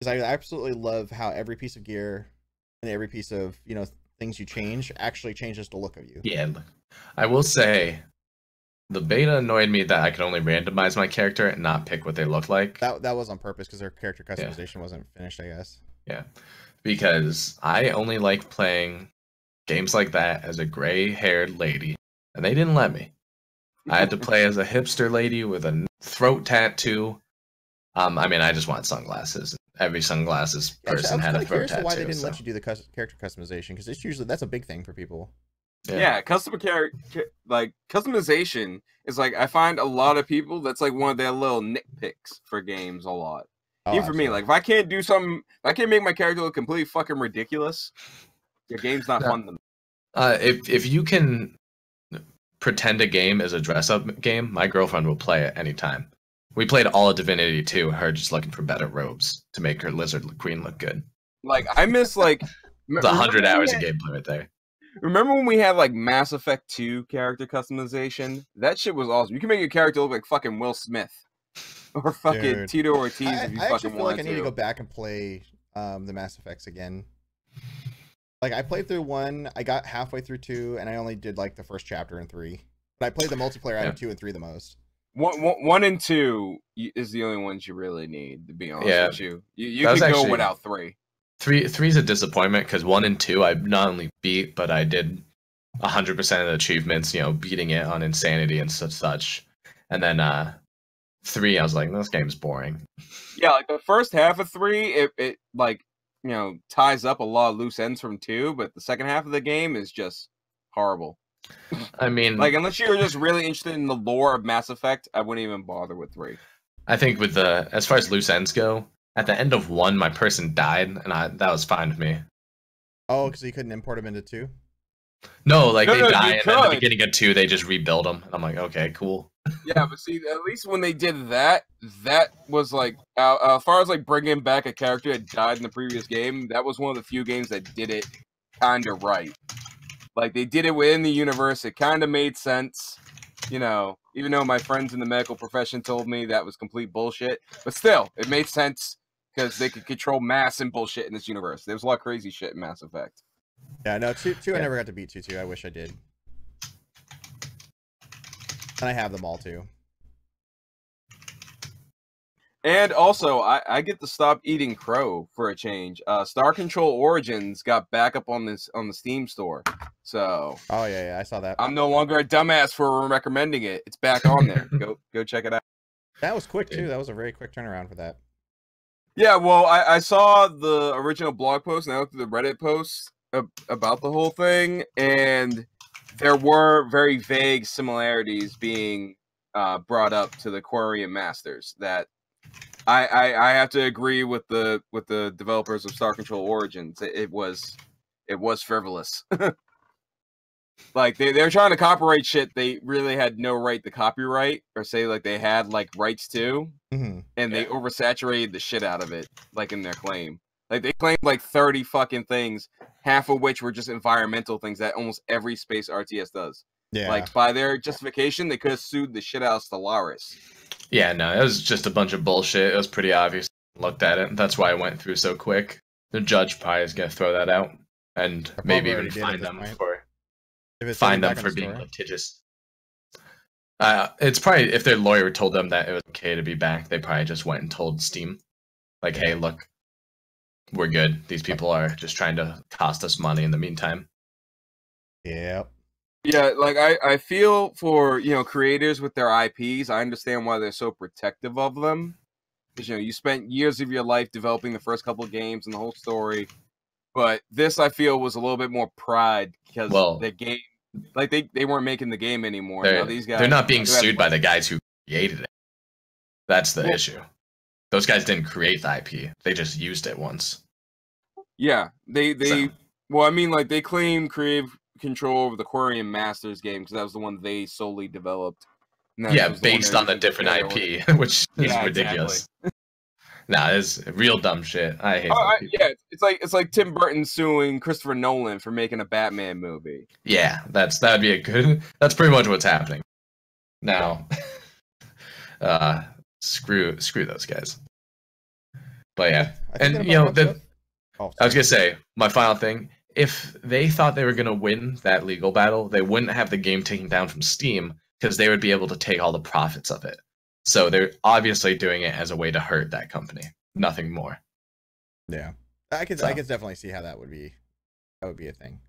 A: because I absolutely love how every piece of gear and every piece of things you change actually changes the look of you.
B: Yeah, I will say the beta annoyed me that I could only randomize my character and not pick what they look like.
A: That was on purpose, because their character customization wasn't finished, I guess.
B: Yeah, because I only like playing games like that as a gray-haired lady, and they didn't let me. I had to play as a hipster lady with a throat tattoo. I mean, I just want sunglasses. Every sunglasses person had a throat tattoo.
A: Why they didn't let you do the character customization? Because it's usually that's a big thing for people.
C: Yeah, customization is like I find a lot of people that's like one of their little nitpicks for games a lot. Even for me, like if I can't do something, if I can't make my character look completely fucking ridiculous, your game's not fun to me.
B: If you can pretend a game is a dress-up game, my girlfriend will play it anytime. We played all of Divinity 2, her just looking for better robes to make her lizard queen look good.
C: Like I miss like
B: it's 100 hours of gameplay right there.
C: Remember when we had like Mass Effect 2 character customization? That shit was awesome. You can make your character look like fucking Will Smith or fucking Tito Ortiz if you fucking
A: feel like I need to
C: to
A: go back and play the Mass Effects again. Like I played through 1, I got halfway through 2, and I only did like the first chapter in 3. But I played the multiplayer out of 2 and 3 the most.
C: 1 and 2 is the only ones you really need, to be honest with you. You can go without 3.
B: 3's a disappointment because 1 and 2 I not only beat, but I did 100% of the achievements, beating it on insanity and such. And then 3, I was like, this game's boring.
C: Yeah, like the first half of 3, it like, ties up a lot of loose ends from 2, but the second half of the game is just horrible.
B: I mean,
C: like unless you're just really interested in the lore of Mass Effect, I wouldn't even bother with 3.
B: I think with as far as loose ends go, at the end of 1, my person died, and that was fine with me.
A: Oh, because you couldn't import them into 2?
B: No, like they die, and then at the beginning of 2, they just rebuild them. And I'm like, okay, cool.
C: Yeah, but see, at least when they did that, that was like, as far as like bringing back a character that died in the previous game, that was one of the few games that did it kind of right. Like they did it within the universe. It kind of made sense, even though my friends in the medical profession told me that was complete bullshit. But still, it made sense because they could control mass and bullshit in this universe. There was a lot of crazy shit in Mass Effect.
A: Yeah, no, 2 I never got to beat 2. I wish I did. And I have them all too.
C: And also, I get to stop eating crow for a change. Star Control Origins got back up on the Steam store. So
A: oh yeah, I saw that.
C: I'm no longer a dumbass for recommending it. It's back on there. Go check it out.
A: That was quick too. That was a very quick turnaround for that.
C: Yeah, well, I saw the original blog post and I looked at the Reddit post about the whole thing, and there were very vague similarities being brought up to the Quarian Masters that I have to agree with the developers of Star Control Origins. It was frivolous. Like they're trying to copyright shit they really had no right to copyright or say like they had like rights to, and they oversaturated the shit out of it, like in their claim. Like they claimed like 30 fucking things, half of which were just environmental things that almost every space RTS does. Yeah. Like by their justification, they could have sued the shit out of Stellaris.
B: Yeah, no, it was just a bunch of bullshit. It was pretty obvious. Looked at it. That's why it went through so quick. The judge probably is gonna throw that out and maybe even fine them for being litigious. It's probably if their lawyer told them that it was okay to be back, they probably just went and told Steam, like, "Hey, look, we're good. These people are just trying to cost us money in the meantime."
A: Yep.
C: Yeah, like I feel for creators with their IPs. I understand why they're so protective of them, because you spent years of your life developing the first couple of games and the whole story. But this, I feel, was a little bit more pride because
B: Well,
C: the game, like they weren't making the game anymore. Now these guys,
B: they're not being
C: who have
B: sued by the guys who created it. That's the
C: Well-
B: issue. Those guys didn't create the IP. They just used it once.
C: Yeah, they
B: So-
C: well, I mean, like they claim creative control over the Quarian Masters game because that was the one they solely developed. And that
B: Yeah,
C: was the one
B: based
C: they
B: on a
C: used to
B: different
C: prepare their
B: IP, which is
C: Yeah,
B: ridiculous. Nah, it's real dumb shit. I hate those people.
C: yeah, it's like Tim Burton suing Christopher Nolan for making a Batman movie.
B: Yeah, that'd be a good. That's pretty much what's happening now. Screw those guys. But yeah,
A: I think
B: and
A: that about wraps up. Oh,
B: I was
A: sorry.
B: gonna say my final thing. If they thought they were gonna win that legal battle, they wouldn't have the game taken down from Steam because they would be able to take all the profits of it. So they're obviously doing it as a way to hurt that company, nothing more.
A: Yeah, I could
B: So.
A: definitely see how that would be a thing.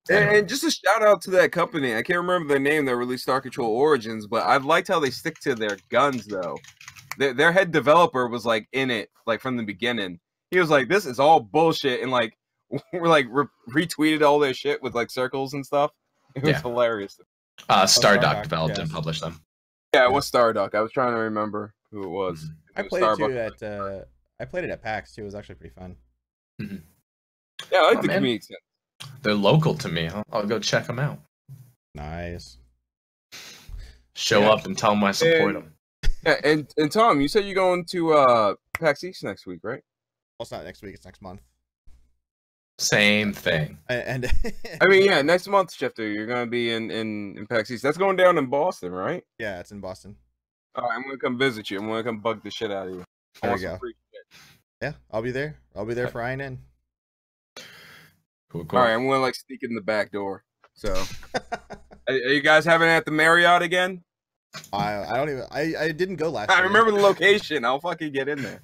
C: And just a shout out to that company. I can't remember their name that released Star Control Origins, but I liked how they stick to their guns though. Their head developer was like in it, like from the beginning. He was like, "This is all bullshit," and like we're like retweeted all their shit with like circles and stuff. It was
B: Yeah.
C: hilarious.
B: Stardock
A: Stardock,
B: developed
A: yes.
B: and published them.
C: Yeah, it was Starduck. I was trying to remember who it was.
B: Mhm.
A: I
C: was
A: played it
C: Starbucks.
A: too at I played it at PAX too. It was actually pretty fun.
C: Yeah, I like
B: Oh,
C: the
B: man.
C: community.
B: They're local to me. I'll go check them out.
A: Nice.
B: Show
C: Yeah.
B: up and tell them I support
C: And-
B: them.
C: Yeah, and Tom, you said you're going to PAX East next week, right?
A: Well, it's not next week. It's next month.
B: Same thing.
A: And
C: I mean, yeah, next month, Shifter, you're gonna be in PAX East. That's going down in Boston, right?
A: yeah, it's in Boston.
C: All right, I'm gonna come visit you. I'm gonna come bug the shit out of you. I
A: There
C: want
A: we
C: some
A: go.
C: free shit.
A: Yeah, I'll be there. I'll be there for INN.
B: Cool.
C: All right, I'm gonna like sneak in the back door. So, are you guys having it at the Marriott again?
A: I don't even. I didn't go last
C: I
A: year.
C: remember the location. I'll fucking get in there.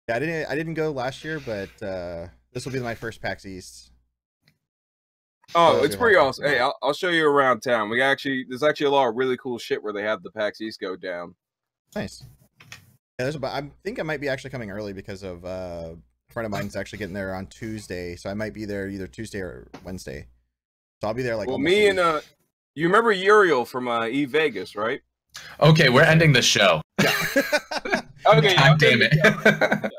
A: Yeah, I didn't go last year, but this will be my first PAX East.
C: Oh,
A: that'll
C: it's
A: be
C: pretty
A: awesome.
C: awesome. Hey, I'll show you around town. There's actually a lot of really cool shit where they have the PAX East go down.
A: Nice. Yeah, I think I might be actually coming early because of a friend of mine's actually getting there on Tuesday, so I might be there either Tuesday or Wednesday. So I'll be there like.
C: Well,
A: almost
C: me
A: a
C: and
A: week.
C: you remember Uriel from E Vegas, right?
B: Okay, we're ending the show.
C: Okay,
B: God
C: okay,
B: damn it.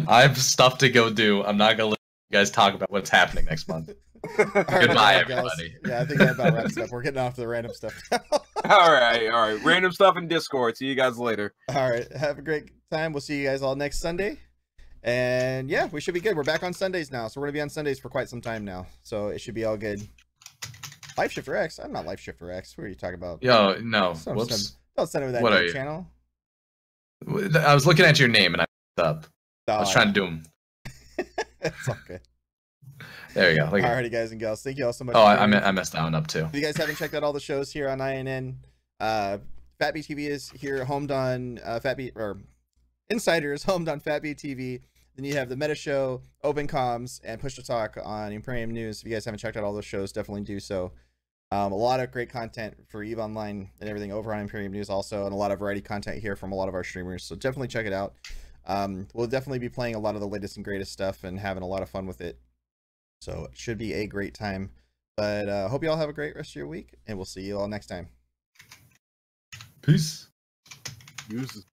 B: I have stuff to go do. I'm not gonna let you guys talk about what's happening next month.
A: All right,
B: Goodbye,
A: guys.
B: everybody.
A: Yeah, I think that about wraps it up. We're getting off the random stuff now.
C: all right. Random stuff in Discord. See you guys later.
A: All right, have a great time. We'll see you guys all next Sunday. And yeah, we should be good. We're back on Sundays now, so we're gonna be on Sundays for quite some time now. So it should be all good. Life Shifter X. I'm not Life Shifter X. What are you talking about?
B: Yo, no.
A: Don't
B: Whoops.
A: send me that
B: What are
A: new
B: you?
A: channel.
B: I was looking at your name and I messed up. I was
A: Oh,
B: trying to do them.
A: It's all good.
B: There you go. Look at-
A: Alrighty, guys and gals. Thank you all so much.
B: Oh,
A: for
B: I
A: joining.
B: messed that one up too.
A: If you guys haven't checked out all the shows here on INN, Fat B TV is here, homed on INNsider is homed on Fat B TV. Then you have the Meta Show, Open Comms, and Push to Talk on Imperium News. If you guys haven't checked out all those shows, definitely do so. A lot of great content for EVE Online and everything over on Imperium News also, and a lot of variety content here from a lot of our streamers. So definitely check it out. We'll definitely be playing a lot of the latest and greatest stuff and having a lot of fun with it. So it should be a great time. But hope you all have a great rest of your week, and we'll see you all next time.
B: Peace.
C: Use